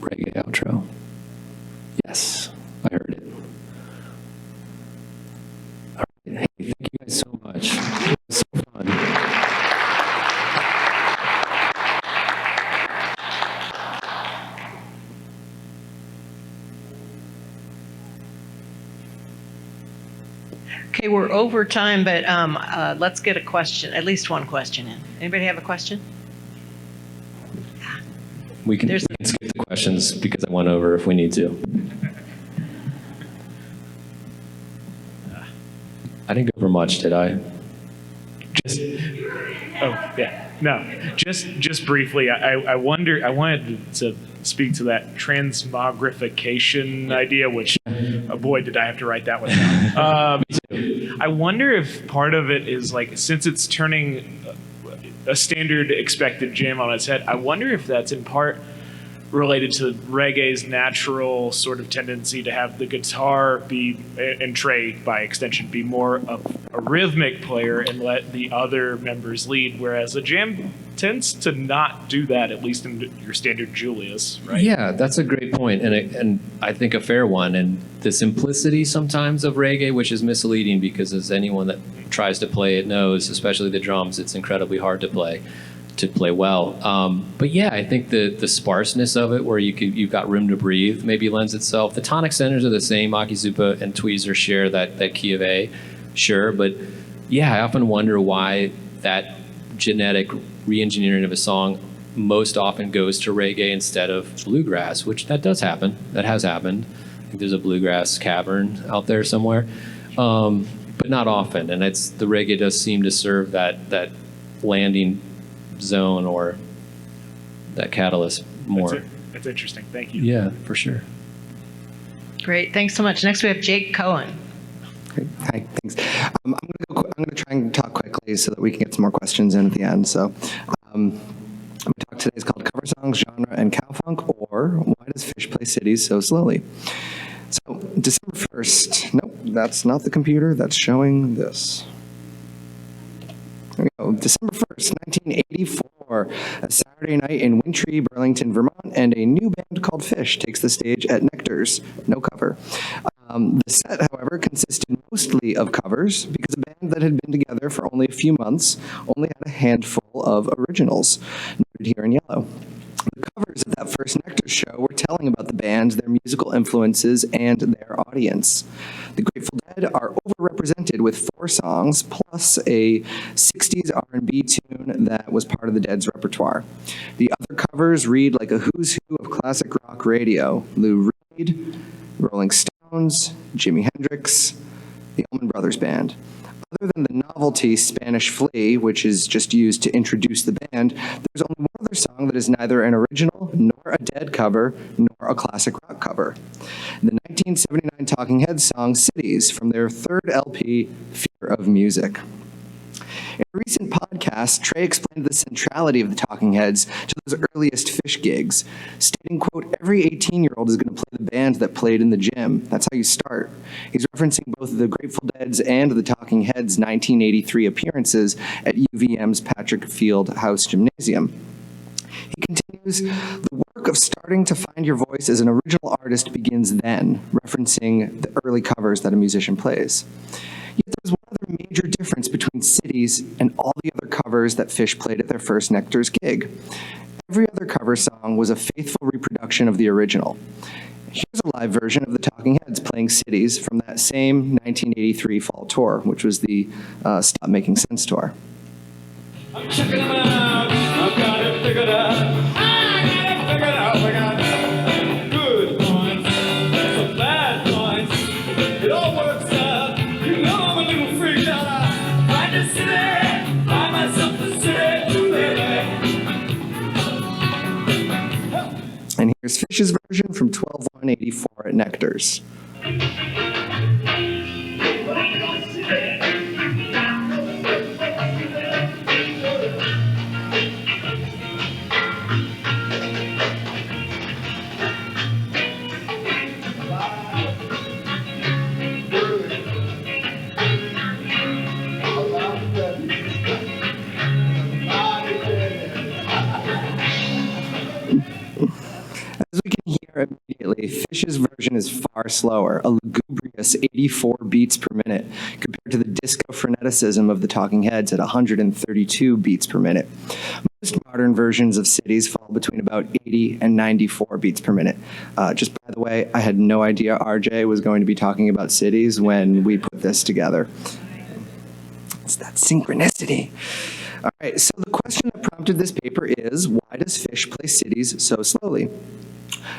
Reggae outro. Yes, I heard it. All right, hey, thank you guys so much. It was so fun. Okay, we're over time, but let's get a question, at least one question in. Anybody have a question? We can skip the questions because I went over if we need to. I didn't go over much, did I? Just briefly, I wanted to speak to that transmogrification idea, which, oh boy, did I have to write that one down. I wonder if part of it is like, since it's turning a standard expected jam on its head, I wonder if that's in part related to reggae's natural sort of tendency to have the guitar be, and Trey by extension, be more of a rhythmic player and let the other members lead, whereas a jam tends to not do that, at least in your standard Julius, right? Yeah, that's a great point, and I think a fair one. And the simplicity sometimes of reggae, which is misleading because as anyone that tries to play it knows, especially the drums, it's incredibly hard to play well. But yeah, I think the sparseness of it, where you've got room to breathe, maybe lends itself. The tonic centers are the same. Maki Supa and Tweezer share that key of A, sure. But yeah, I often wonder why that genetic re-engineering of a song most often goes to reggae instead of bluegrass, which that does happen. That has happened. I think there's a bluegrass cavern out there somewhere, but not often. And the reggae does seem to serve that landing zone or that catalyst more. That's interesting. Thank you. Yeah, for sure. Great, thanks so much. Next we have Jake Cohen. Great. Hi, thanks. I'm going to try and talk quickly so that we can get some more questions in at the end. So, my talk today is called Cover Songs, Genre, and Cowfunk, or Why Does Phish Play Cities So Slowly? So, December 1st, nope, that's not the computer, that's showing this. There we go. December 1st, 1984, a Saturday night in Wintry, Burlington, Vermont, and a new band called Phish takes the stage at Nectar's. No cover. The set, however, consisted mostly of covers because a band that had been together for only a few months only had a handful of originals, noted here in yellow. The covers of that first Nectar show were telling about the band, their musical influences, and their audience. The Grateful Dead are overrepresented with 4 songs, plus a 60s R&B tune that was part of the Dead's repertoire. The other covers read like a who's who of classic rock radio: Lou Reed, Rolling Stones, Jimi Hendrix, the Allman Brothers Band. other than the novelty Spanish Flea, which is just used to introduce the band, there's only one other song that is neither an original, nor a Dead cover, nor a classic rock cover. The 1979 Talking Heads song Cities from their third LP, Fear of Music. In a recent podcast, Trey explained the centrality of the Talking Heads to those earliest Phish gigs, stating, quote, every 18-year-old is going to play the band that played in the gym. That's how you start. He's referencing both the Grateful Dead's and the Talking Heads' 1983 appearances at UVM's Patrick Field House Gymnasium. He continues, the work of starting to find your voice as an original artist begins then, referencing the early covers that a musician plays. Yet there's one other major difference between Cities and all the other covers that Phish played at their first Nectar's gig. Every other cover song was a faithful reproduction of the original. Here's a live version of the Talking Heads playing Cities from that same 1983 fall tour, which was the Stop Making Sense tour. I'm checking them out. I've got it figured out. I got it figured out. We got good points, some bad points. It all works out. You know I'm a little freaked out. I find a city, find myself a city to live in. And here's Phish's version from 12/1/84 at Nectar's. As we can hear immediately, Phish's version is far slower, a lugubrious 84 beats per minute, compared to the disco freneticism of the Talking Heads at 132 beats per minute. Most modern versions of Cities fall between about 80 and 94 beats per minute. Just by the way, I had no idea RJ was going to be talking about Cities when we put this together. It's that synchronicity. All right, so the question that prompted this paper is, why does Phish play Cities so slowly?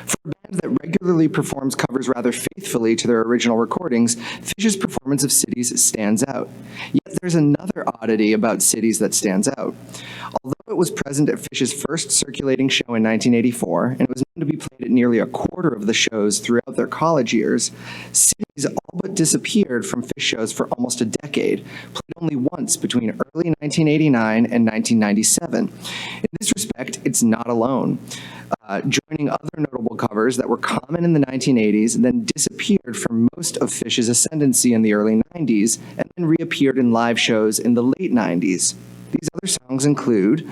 For a band that regularly performs covers rather faithfully to their original recordings, Phish's performance of Cities stands out. Yet there's another oddity about Cities that stands out. Although it was present at Phish's first circulating show in 1984, and it was known to be played at nearly a quarter of the shows throughout their college years, Cities all but disappeared from Phish shows for almost a decade, played only once between early 1989 and 1997. In this respect, it's not alone. Joining other notable covers that were common in the 1980s and then disappeared for most of Phish's ascendancy in the early 90s and then reappeared in live shows in the late 90s. These other songs include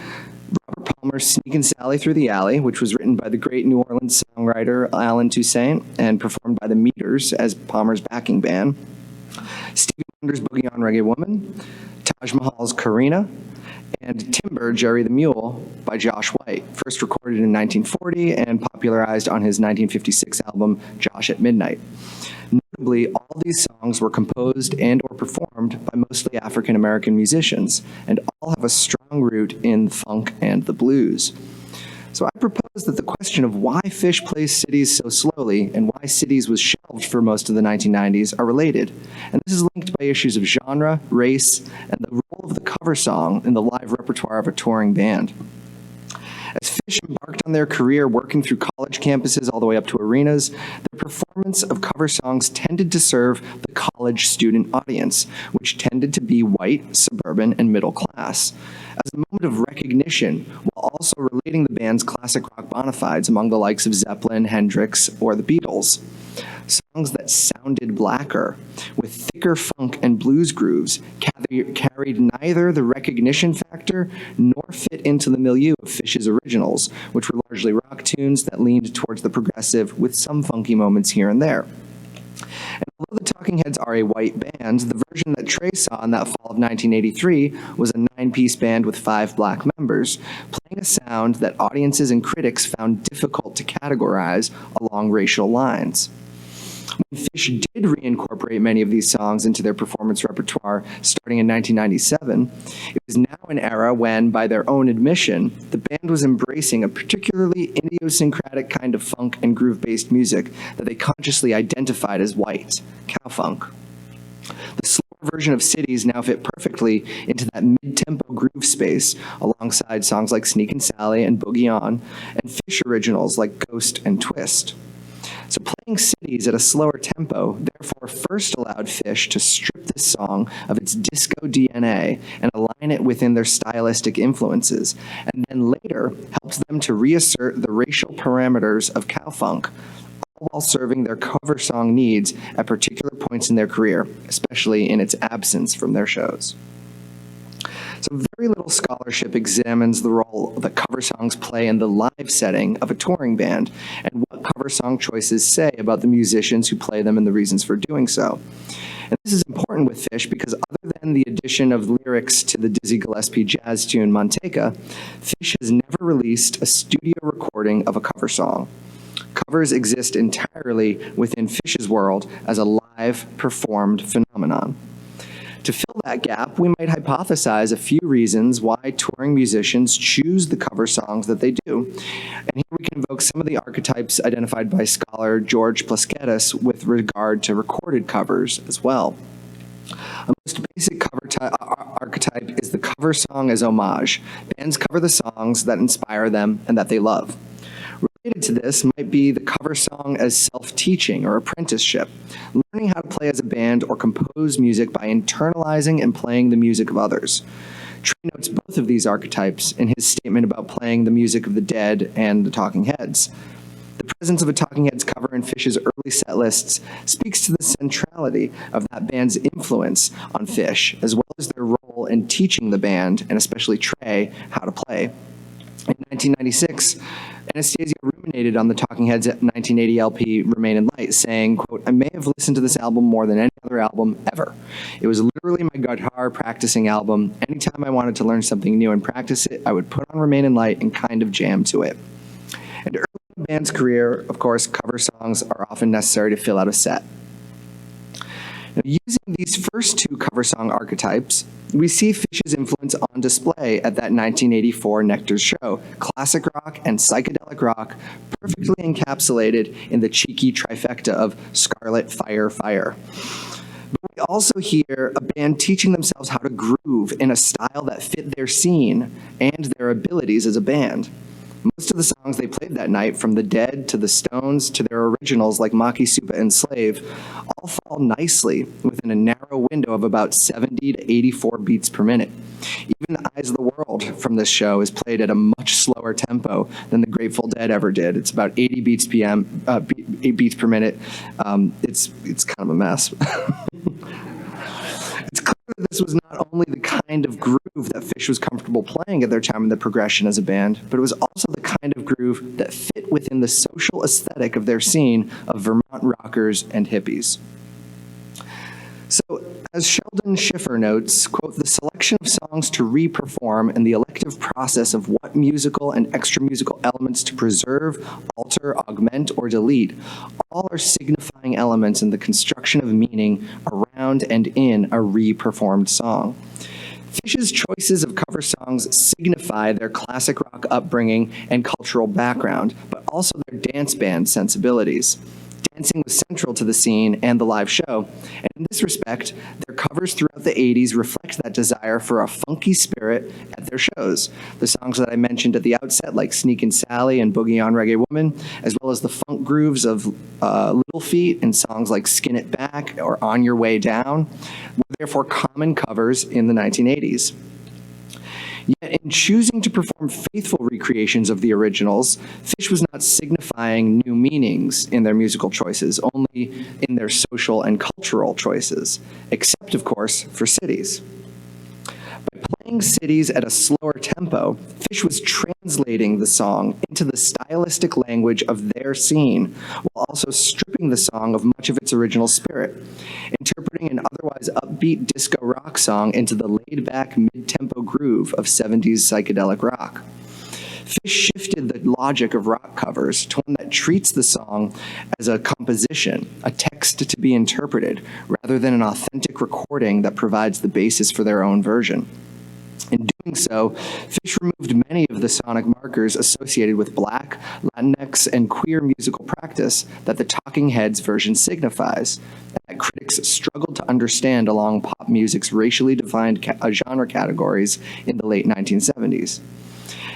Robert Palmer's Sneakin' Sally Through the Alley, which was written by the great New Orleans songwriter Alan Toussaint and performed by the Meters as Palmer's backing band, Stevie Wonder's Boogie on Reggae Woman, Taj Mahal's Karina, and Timber, Jerry the Mule by Josh White, first recorded in 1940 and popularized on his 1956 album, Josh at Midnight. Notably, all these songs were composed and or performed by mostly African-American musicians, and all have a strong root in the funk and the blues. So I propose that the question of why Phish plays Cities so slowly and why Cities was shelved for most of the 1990s are related. And this is linked by issues of genre, race, and the role of the cover song in the live repertoire of a touring band. As Phish embarked on their career working through college campuses all the way up to arenas, their performance of cover songs tended to serve the college student audience, which tended to be white, suburban, and middle class, as a moment of recognition while also relating the band's classic rock bona fides among the likes of Zeppelin, Hendrix, or the Beatles. Songs that sounded blacker, with thicker funk and blues grooves, carried neither the recognition factor nor fit into the milieu of Phish's originals, which were largely rock tunes that leaned towards the progressive with some funky moments here and there. And although the Talking Heads are a white band, the version that Trey saw in that fall of 1983 was a 9-piece band with 5 black members, playing a sound that audiences and critics found difficult to categorize along racial lines. When Phish did reincorporate many of these songs into their performance repertoire starting in 1997, it was now an era when, by their own admission, the band was embracing a particularly idiosyncratic kind of funk and groove-based music that they consciously identified as white, cowfunk. The slower version of Cities now fit perfectly into that mid-tempo groove space alongside songs like Sneakin' Sally and Boogie On, and Phish originals like Ghost and Twist. So playing Cities at a slower tempo therefore first allowed Phish to strip this song of its disco DNA and align it within their stylistic influences, and then later helped them to reassert the racial parameters of cowfunk, all while serving their cover song needs at particular points in their career, especially in its absence from their shows. So very little scholarship examines the role that cover songs play in the live setting of a touring band and what cover song choices say about the musicians who play them and the reasons for doing so. And this is important with Phish because other than the addition of lyrics to the Dizzy Gillespie jazz tune Manteca, Phish has never released a studio recording of a cover song. Covers exist entirely within Phish's world as a live performed phenomenon. To fill that gap, we might hypothesize a few reasons why touring musicians choose the cover songs that they do. And here we can invoke some of the archetypes identified by scholar George Plasketis with regard to recorded covers as well. A most basic cover archetype is the cover song as homage. Bands cover the songs that inspire them and that they love. Related to this might be the cover song as self-teaching or apprenticeship, learning how to play as a band or compose music by internalizing and playing the music of others. Tree notes both of these archetypes in his statement about playing the music of the Dead and the Talking Heads. The presence of a Talking Heads cover in Phish's early set lists speaks to the centrality of that band's influence on Phish, as well as their role in teaching the band, and especially Trey, how to play. In 1996, Anastasia ruminated on the Talking Heads' 1980 LP Remain in Light, saying, quote, "I may have listened to this album more than any other album ever. It was literally my guitar practicing album. Anytime I wanted to learn something new and practice it, I would put on Remain in Light and kind of jam to it." And early in the band's career, of course, cover songs are often necessary to fill out a set. Now, using these first two cover song archetypes, we see Phish's influence on display at that 1984 Nectar's show, classic rock and psychedelic rock perfectly encapsulated in the cheeky trifecta of Scarlet, Fire, Fire. But we also hear a band teaching themselves how to groove in a style that fit their scene and their abilities as a band. Most of the songs they played that night, from the Dead to the Stones to their originals like Maki Supa and Slave, all fall nicely within a narrow window of about 70 to 84 beats per minute. Even The Eyes of the World from this show is played at a much slower tempo than the Grateful Dead ever did. It's about 80 beats per minute. It's kind of a mess. It's clear that this was not only the kind of groove that Phish was comfortable playing at their time in the progression as a band, but it was also the kind of groove that fit within the social aesthetic of their scene of Vermont rockers and hippies. So, as Sheldon Schiffer notes, quote, "The selection of songs to re-perform and the elective process of what musical and extra-musical elements to preserve, alter, augment, or delete, all are signifying elements in the construction of meaning around and in a re-performed song." Phish's choices of cover songs signify their classic rock upbringing and cultural background, but also their dance band sensibilities. Dancing was central to the scene and the live show, and in this respect, their covers throughout the 80s reflect that desire for a funky spirit at their shows. The songs that I mentioned at the outset, like Sneakin' Sally and Boogie On Reggae Woman, as well as the funk grooves of Little Feat and songs like Skin It Back or On Your Way Down, were therefore common covers in the 1980s. Yet in choosing to perform faithful recreations of the originals, Phish was not signifying new meanings in their musical choices, only in their social and cultural choices, except, of course, for Cities. By playing Cities at a slower tempo, Phish was translating the song into the stylistic language of their scene, while also stripping the song of much of its original spirit, interpreting an otherwise upbeat disco rock song into the laid-back mid-tempo groove of 70s psychedelic rock. Phish shifted the logic of rock covers to one that treats the song as a composition, a text to be interpreted, rather than an authentic recording that provides the basis for their own version. In doing so, Phish removed many of the sonic markers associated with Black, Latinx, and queer musical practice that the Talking Heads version signifies, that critics struggled to understand along pop music's racially defined genre categories in the late 1970s.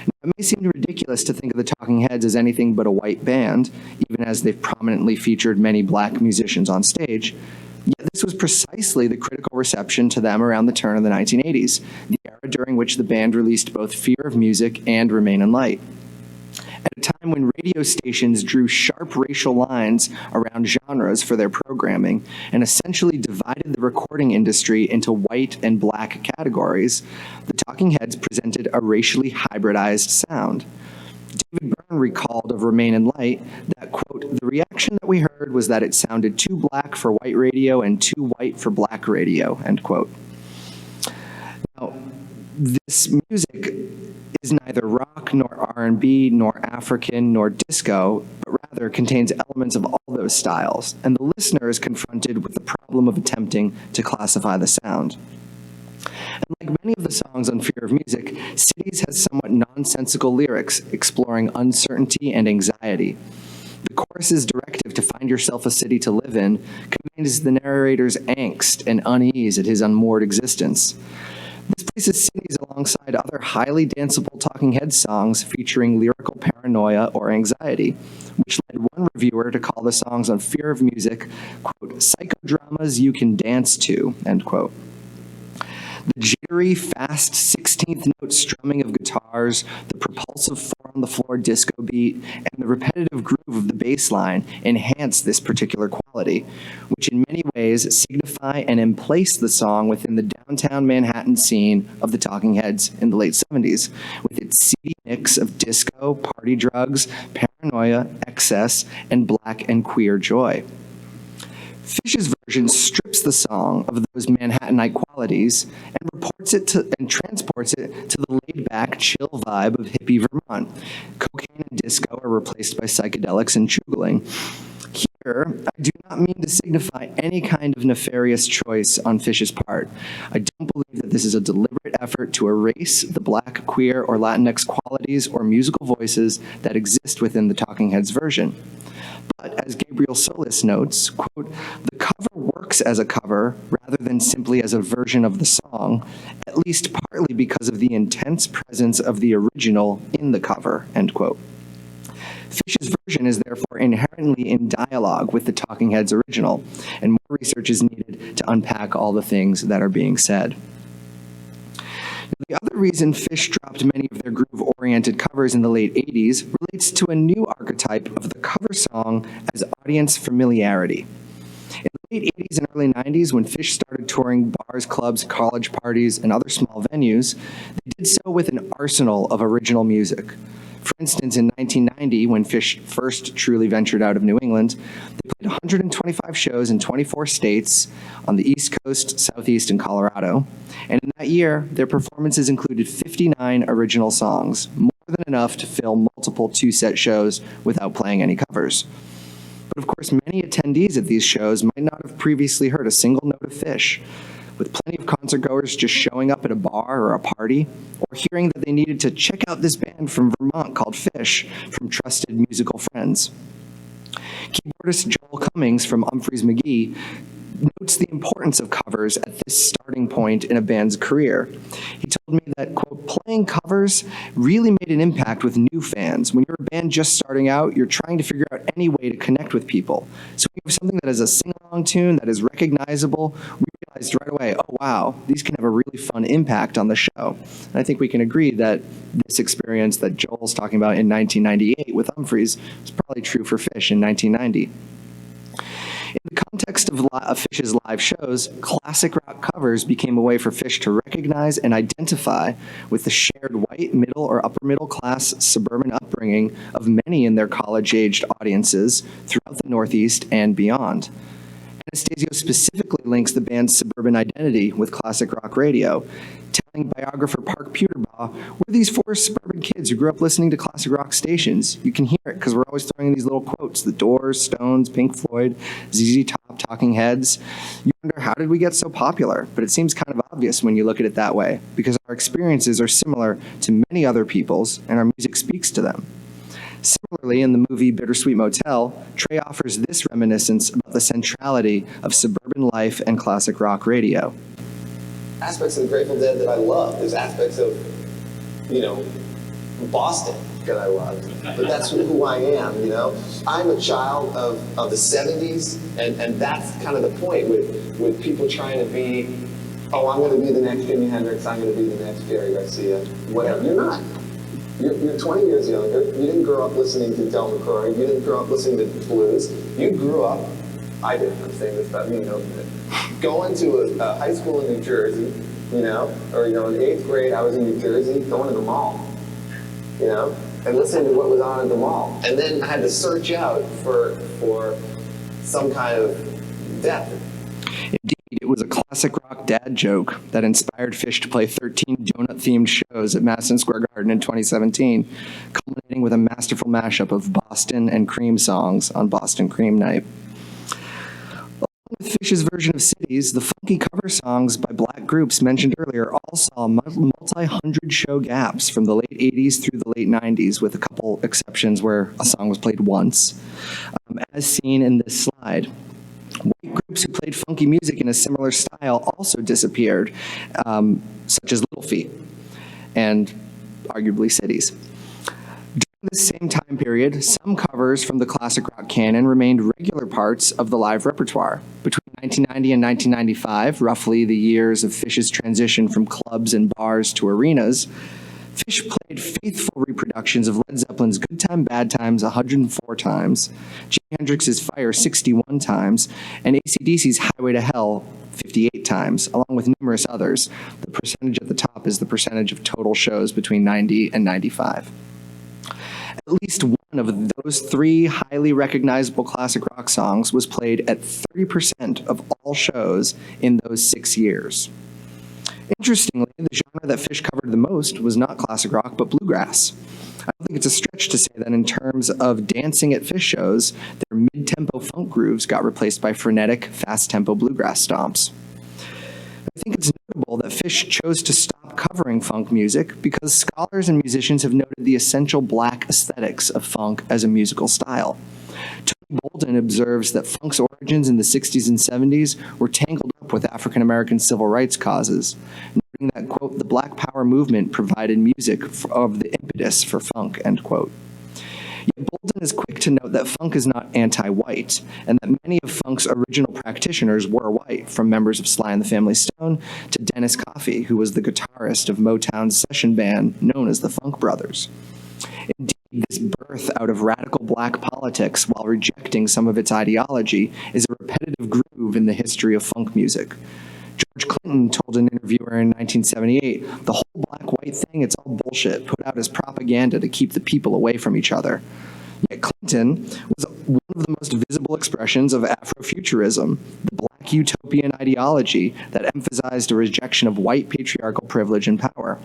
Now, it may seem ridiculous to think of the Talking Heads as anything but a white band, even as they've prominently featured many black musicians on stage. Yet this was precisely the critical reception to them around the turn of the 1980s, the era during which the band released both Fear of Music and Remain in Light. At a time when radio stations drew sharp racial lines around genres for their programming and essentially divided the recording industry into white and black categories, the Talking Heads presented a racially hybridized sound. David Byrne recalled of Remain in Light that, quote, "The reaction that we heard was that it sounded too black for white radio and too white for black radio," end quote. Now, this music is neither rock nor R&B nor African nor disco, but rather contains elements of all those styles, and the listener is confronted with the problem of attempting to classify the sound. And like many of the songs on Fear of Music, Cities has somewhat nonsensical lyrics exploring uncertainty and anxiety. The chorus's directive to find yourself a city to live in conveys the narrator's angst and unease at his unmoored existence. This places Cities alongside other highly danceable Talking Heads songs featuring lyrical paranoia or anxiety, which led one reviewer to call the songs on Fear of Music, quote, "psychodramas you can dance to," end quote. The jittery, fast 16th note strumming of guitars, the propulsive four-on-the-floor disco beat, and the repetitive groove of the bass line enhance this particular quality, which in many ways signify and emplace the song within the downtown Manhattan scene of the Talking Heads in the late 70s, with its seedy mix of disco, party drugs, paranoia, excess, and black and queer joy. Phish's version strips the song of those Manhattanite qualities and transports it to the laid-back, chill vibe of hippie Vermont. Cocaine and disco are replaced by psychedelics and chugling. Here, I do not mean to signify any kind of nefarious choice on Phish's part. I don't believe that this is a deliberate effort to erase the black, queer, or Latinx qualities or musical voices that exist within the Talking Heads version. But as Gabriel Solis notes, quote, "The cover works as a cover rather than simply as a version of the song, at least partly because of the intense presence of the original in the cover," end quote. Phish's version is therefore inherently in dialogue with the Talking Heads original, and more research is needed to unpack all the things that are being said. The other reason Phish dropped many of their groove-oriented covers in the late 80s relates to a new archetype of the cover song as audience familiarity. In the late 80s and early 90s, when Phish started touring bars, clubs, college parties, and other small venues, they did so with an arsenal of original music. For instance, in 1990, when Phish first truly ventured out of New England, they played 125 shows in 24 states on the East Coast, Southeast, and Colorado. And in that year, their performances included 59 original songs, more than enough to fill multiple two-set shows without playing any covers. But of course, many attendees at these shows might not have previously heard a single note of Phish, with plenty of concertgoers just showing up at a bar or a party, or hearing that they needed to check out this band from Vermont called Phish from trusted musical friends. Keyboardist Joel Cummings from Humphreys McGee notes the importance of covers at this starting point in a band's career. He told me that, quote, "playing covers really made an impact with new fans. When you're a band just starting out, you're trying to figure out any way to connect with people. So we have something that is a sing-along tune that is recognizable. We realized right away, oh wow, these can have a really fun impact on the show." And I think we can agree that this experience that Joel's talking about in 1998 with Humphreys was probably true for Phish in 1990. In the context of Phish's live shows, classic rock covers became a way for Phish to recognize and identify with the shared white, middle, or upper middle class suburban upbringing of many in their college-aged audiences throughout the Northeast and beyond. Anastasio specifically links the band's suburban identity with classic rock radio, telling biographer Park Puterbaugh, "We're these four suburban kids who grew up listening to classic rock stations. You can hear it because we're always throwing these little quotes, The Doors, Stones, Pink Floyd, ZZ Top, Talking Heads. You wonder, how did we get so popular? But it seems kind of obvious when you look at it that way, because our experiences are similar to many other people's, and our music speaks to them." Similarly, Similarly, in the movie Bittersweet Motel, Trey offers this reminiscence about the centrality of suburban life and classic rock radio. Aspects of the Grateful Dead that I love. There's aspects of, you know, Boston that I love. But that's who I am, you know? I'm a child of the 70s, and that's kind of the point with people trying to be, oh, I'm going to be the next Jimi Hendrix, I'm going to be the next Jerry Garcia, whatever. You're not. You're 20 years younger. You didn't grow up listening to Del McCrory. You didn't grow up listening to blues. You grew up, I did, I'm saying this about me, you know, going to a high school in New Jersey, you know, or, you know, in 8th grade, I was in New Jersey, going to the mall, you know, and listening to what was on at the mall. And then I had to search out for some kind of depth. Indeed, it was a classic rock dad joke that inspired Phish to play 13 donut-themed shows at Madison Square Garden in 2017, culminating with a masterful mashup of Boston and Cream songs on Boston Cream Night. Along with Phish's version of Cities, the funky cover songs by black groups mentioned earlier all saw multi-hundred show gaps from the late 80s through the late 90s, with a couple exceptions where a song was played once, as seen in this slide. White groups who played funky music in a similar style also disappeared, such as Little Feat and arguably Cities. During this same time period, some covers from the classic rock canon remained regular parts of the live repertoire. Between 1990 and 1995, roughly the years of Phish's transition from clubs and bars to arenas, Phish played faithful reproductions of Led Zeppelin's Good Time, Bad Times 104 times, Jimi Hendrix's Fire 61 times, and AC/DC's Highway to Hell 58 times, along with numerous others. The percentage at the top is the percentage of total shows between 90 and 95. At least one of those 3 highly recognizable classic rock songs was played at 30% of all shows in those 6 years. Interestingly, the genre that Phish covered the most was not classic rock, but bluegrass. I don't think it's a stretch to say that in terms of dancing at Phish shows, their mid-tempo funk grooves got replaced by frenetic, fast-tempo bluegrass stomps. I think it's notable that Phish chose to stop covering funk music because scholars and musicians have noted the essential black aesthetics of funk as a musical style. Tony Bolden observes that funk's origins in the 60s and 70s were tangled up with African-American civil rights causes, noting that, quote, the Black Power movement provided music of the impetus for funk, end quote. Yet Bolden is quick to note that funk is not anti-white, and that many of funk's original practitioners were white, from members of Sly and the Family Stone to Dennis Coffey, who was the guitarist of Motown's session band known as the Funk Brothers. Indeed, this birth out of radical black politics while rejecting some of its ideology is a repetitive groove in the history of funk music. George Clinton told an interviewer in 1978, the whole black-white thing, it's all bullshit, put out as propaganda to keep the people away from each other. Yet Clinton was one of the most visible expressions of Afrofuturism, the black utopian ideology that emphasized a rejection of white patriarchal privilege and power.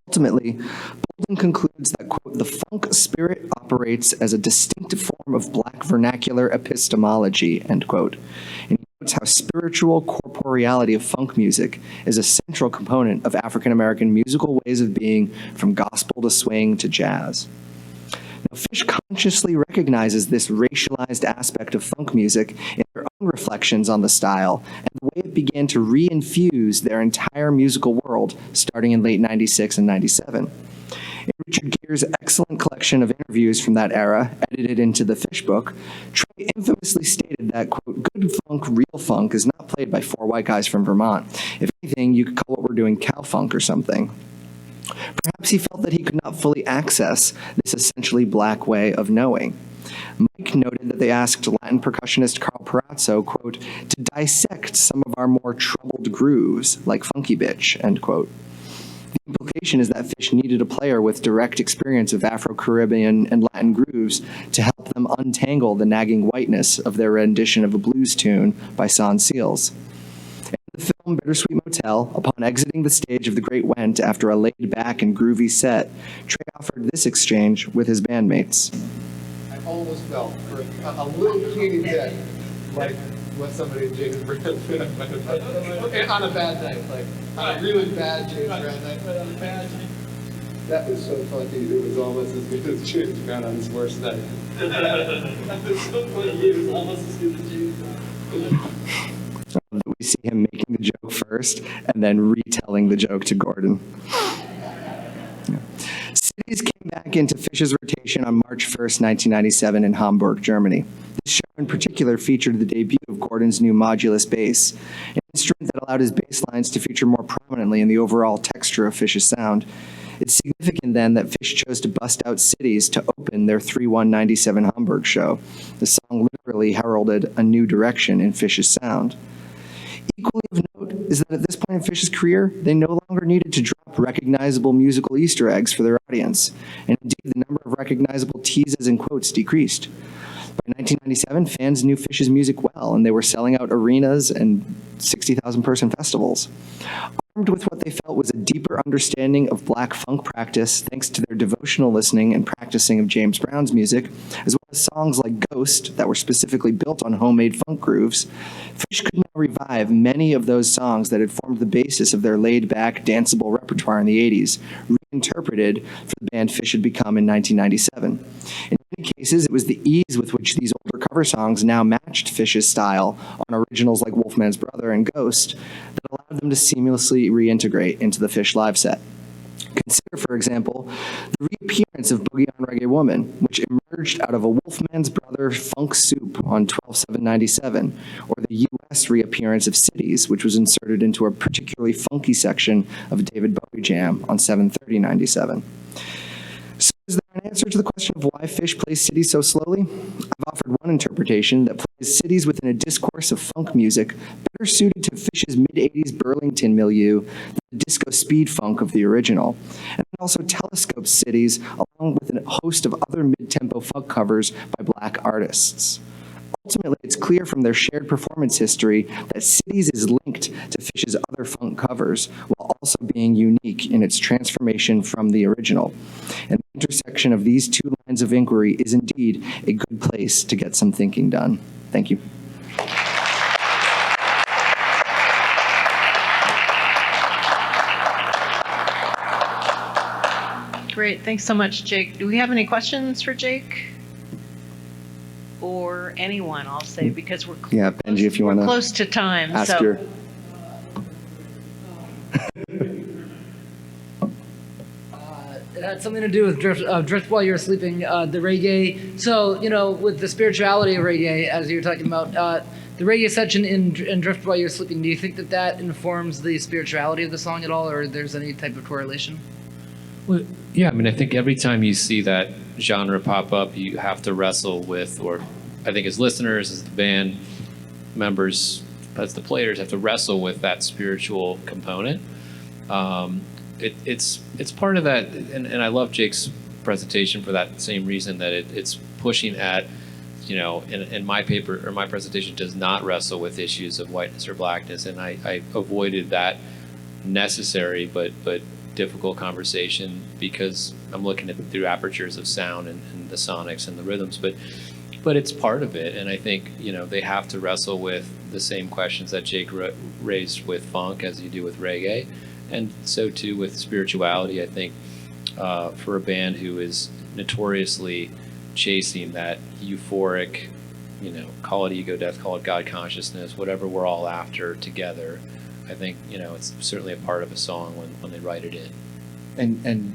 Ultimately, Bolden concludes that, quote, the funk spirit operates as a distinctive form of black vernacular epistemology, end quote. And he notes how spiritual corporeality of funk music is a central component of African-American musical ways of being, from gospel to swing to jazz. Now, Phish consciously recognizes this racialized aspect of funk music in their own reflections on the style and the way it began to re-infuse their entire musical world starting in late 96 and 97. In Richard Gere's excellent collection of interviews from that era, edited into the Phish book, Trey infamously stated that, quote, good funk, real funk is not played by 4 white guys from Vermont. If anything, you could call what we're doing cow funk or something. Perhaps he felt that he could not fully access this essentially black way of knowing. Mike noted that they asked Latin percussionist Carl Perazzo, quote, to dissect some of our more troubled grooves, like Funky Bitch, end quote. The implication is that Phish needed a player with direct experience of Afro-Caribbean and Latin grooves to help them untangle the nagging whiteness of their rendition of a blues tune by Sans Seals. In the film Bittersweet Motel, upon exiting the stage of The Great Went after a laid-back and groovy set, Trey offered this exchange with his bandmates. I almost felt for a little teeny bit like what somebody in James Brown on a bad night, like on a really bad James Brown night. That was so funny. It was almost as good as James Brown on his worst night. That was so funny. It was almost as good as James Brown. We see him making the joke first and then retelling the joke to Gordon. Yeah. Cities came back into Phish's rotation on March 1st, 1997 in Hamburg, Germany. This show in particular featured the debut of Gordon's new modulus bass, an instrument that allowed his bass lines to feature more prominently in the overall texture of Phish's sound. It's significant then that Phish chose to bust out Cities to open their 3/1/97 Hamburg show. The song literally heralded a new direction in Phish's sound. Equally of note is that at this point in Phish's career, they no longer needed to drop recognizable musical Easter eggs for their audience, and indeed the number of recognizable teases and quotes decreased. By 1997, fans knew Phish's music well, and they were selling out arenas and 60,000 person festivals. Armed with what they felt was a deeper understanding of black funk practice, thanks to their devotional listening and practicing of James Brown's music, as well as songs like Ghost that were specifically built on homemade funk grooves, Phish could now revive many of those songs that had formed the basis of their laid-back, danceable repertoire in the 80s, reinterpreted for the band Phish had become in 1997. In many cases, it was the ease with which these older cover songs now matched Phish's style on originals like Wolfman's Brother and Ghost that allowed them to seamlessly reintegrate into the Phish live set. Consider, for example, the reappearance of Boogie on Reggae Woman, which emerged out of a Wolfman's Brother funk soup on 12/7/97, or the U.S. reappearance of Cities, which was inserted into a particularly funky section of David Bowie Jam on 7/30/97. So is there an answer to the question of why Phish plays Cities so slowly? I've offered one interpretation that plays Cities within a discourse of funk music better suited to Phish's mid-80s Burlington milieu than the disco speed funk of the original, and also telescopes Cities along with a host of other mid-tempo funk covers by black artists. Ultimately, it's clear from their shared performance history that Cities is linked to Phish's other funk covers, while also being unique in its transformation from the original. And the intersection of these two lines of inquiry is indeed a good place to get some thinking done. Thank you. Great, thanks so much, Jake. Do we have any questions for Jake? Or anyone, I'll say, because we're Yeah, Benji, if you want to close to time. ask So your... It had something to do with Drift While You Were Sleeping, the reggae. So, you know, with the spirituality of reggae, as you were talking about, the reggae section in Drift While You Were Sleeping, do you think that that informs the spirituality of the song at all, or there's any type of correlation? Well, yeah, I mean, I think every time you see that genre pop up, you have to wrestle with, or I think as listeners, as the band members, as the players, have to wrestle with that spiritual component. It's part of that, and I love Jake's presentation for that same reason, that it's pushing at, you know, in my paper, or my presentation does not wrestle with issues of whiteness or blackness, and I avoided that necessary but difficult conversation because I'm looking at through apertures of sound and the sonics and the rhythms, but it's part of it. And I think, you know, they have to wrestle with the same questions that Jake raised with funk as you do with reggae, and so too with spirituality. I think for a band who is notoriously chasing that euphoric, you know, call it ego death, call it God consciousness, whatever we're all after together, I think, you know, it's certainly a part of a song when they write it in. And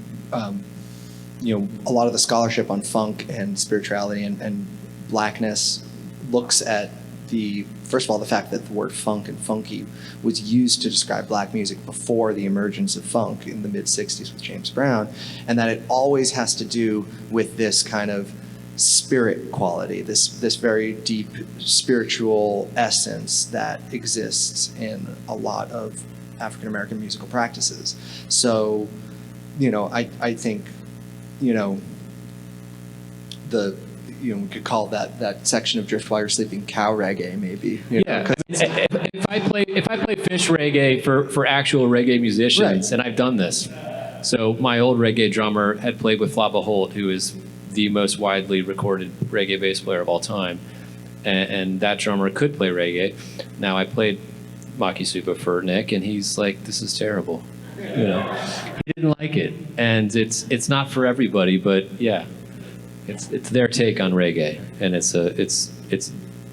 you know, a lot of the scholarship on funk and spirituality and blackness looks at first of all, the fact that the word funk and funky was used to describe black music before the emergence of funk in the mid-60s with James Brown, and that it always has to do with this kind of spirit quality, this very deep spiritual essence that exists in a lot of African American musical practices. So, you know, I think, you know, we could call that section of Drift While You're Sleeping cow reggae, maybe. Yeah, if I play Phish reggae for actual reggae musicians, right. And I've done this. So my old reggae drummer had played with Flabba Holt, who is the most widely recorded reggae bass player of all time, and that drummer could play reggae. Now I played Maki Supa for Nick, and he's like, "This is terrible." You know, he didn't like it, and it's not for everybody. But yeah, it's their take on reggae, and it's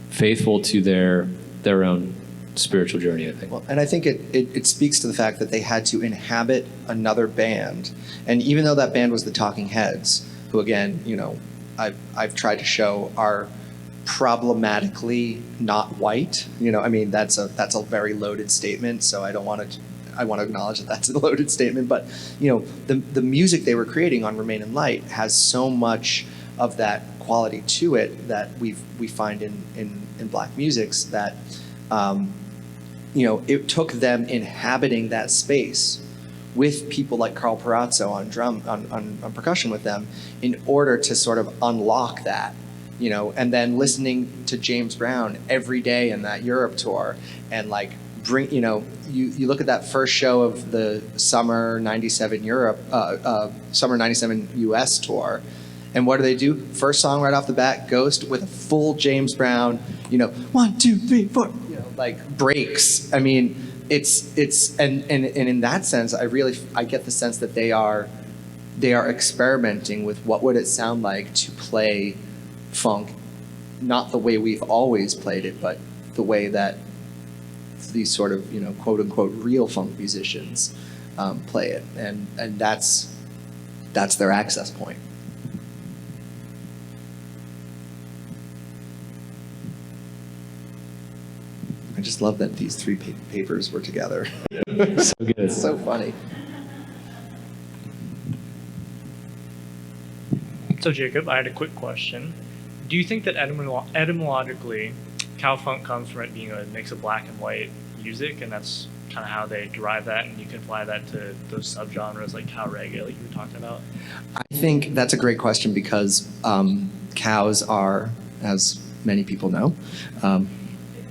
faithful to their own spiritual journey, I think. Well, and I think it speaks to the fact that they had to inhabit another band. And even though that band was the Talking Heads, who again, you know, I've tried to show are problematically not white. You know, I mean, that's a very loaded statement, so I want to acknowledge that that's a loaded statement. But, you know, the music they were creating on Remain in Light has so much of that quality to it that we find in black musics that, you know, it took them inhabiting that space with people like Carl Perazzo on percussion with them in order to sort of unlock that, you know, and then listening to James Brown every day in that Europe tour and like bring, you know, you look at that first show of the summer 97 Europe, summer 97 US tour, and what do? First song right off the bat, Ghost with a full James Brown, you know, 1, 2, 3, 4, you know, like breaks. I mean, it's and in that sense, I get the sense that they are experimenting with what would it sound like to play funk, not the way we've always played it, but the way that these sort of, you know, quote unquote real funk musicians play it, and that's their access point. I just love that these three papers were together. So good. It's so funny. So Jacob, I had a quick question. Do you think that etymologically, cowfunk comes from it being a mix of black and white music, and that's kind of how they derive that, and you can apply that to those subgenres like cow reggae, like you were talking about? I think that's a great question because cows are, as many people know,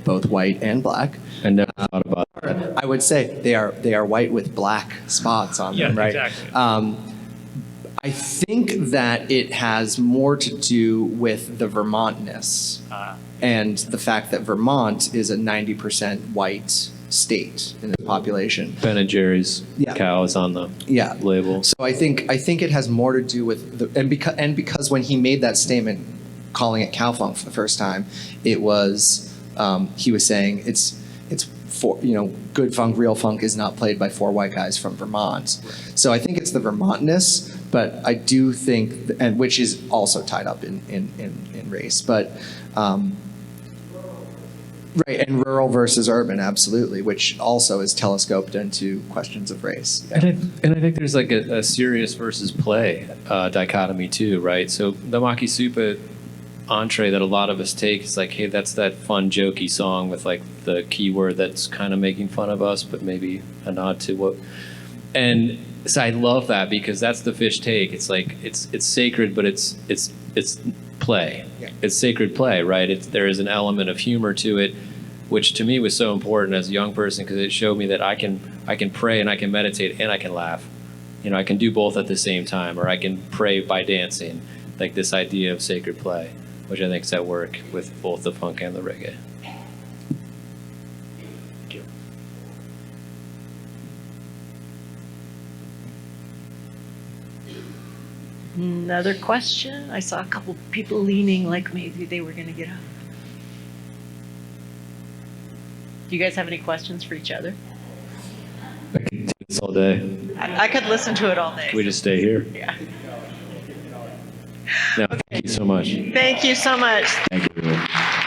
both white and black. I never thought about that. I would say they are white with black spots on them, right? Exactly. I think that it has more to do with the Vermontness and the fact that Vermont is a 90% white state in the population. Ben and Jerry's cow is on the label. So I think it has more to do with because when he made that statement, calling it cowfunk for the first time, it was he was saying it's for, you know, good funk, real funk is not played by 4 white guys from Vermont. So I think it's the Vermontness, but I do think, and which is also tied up in race, but right, and rural versus urban, absolutely, which also is telescoped into questions of race. Yeah. And I think there's like a serious versus play dichotomy too, right? So the Maki Supa entree that a lot of us take is like, hey, that's that fun jokey song with like the keyword that's kind of making fun of us, but maybe a nod to what. And so I love that because that's the Phish take. It's like it's sacred, but it's play. Yeah. It's sacred play, right? There is an element of humor to it, which to me was so important as a young person because it showed me that I can pray and I can meditate and I can laugh. You know, I can do both at the same time, or I can pray by dancing. Like this idea of sacred play, which I think is at work with both the funk and the reggae. Thank you. Another question? I saw a couple people leaning like maybe they were going to get up. Do you guys have any questions for each other? I could do this all day. I could listen to it all day. Can we just stay here? Yeah. No, thank you so much. Thank you so much. Thank you.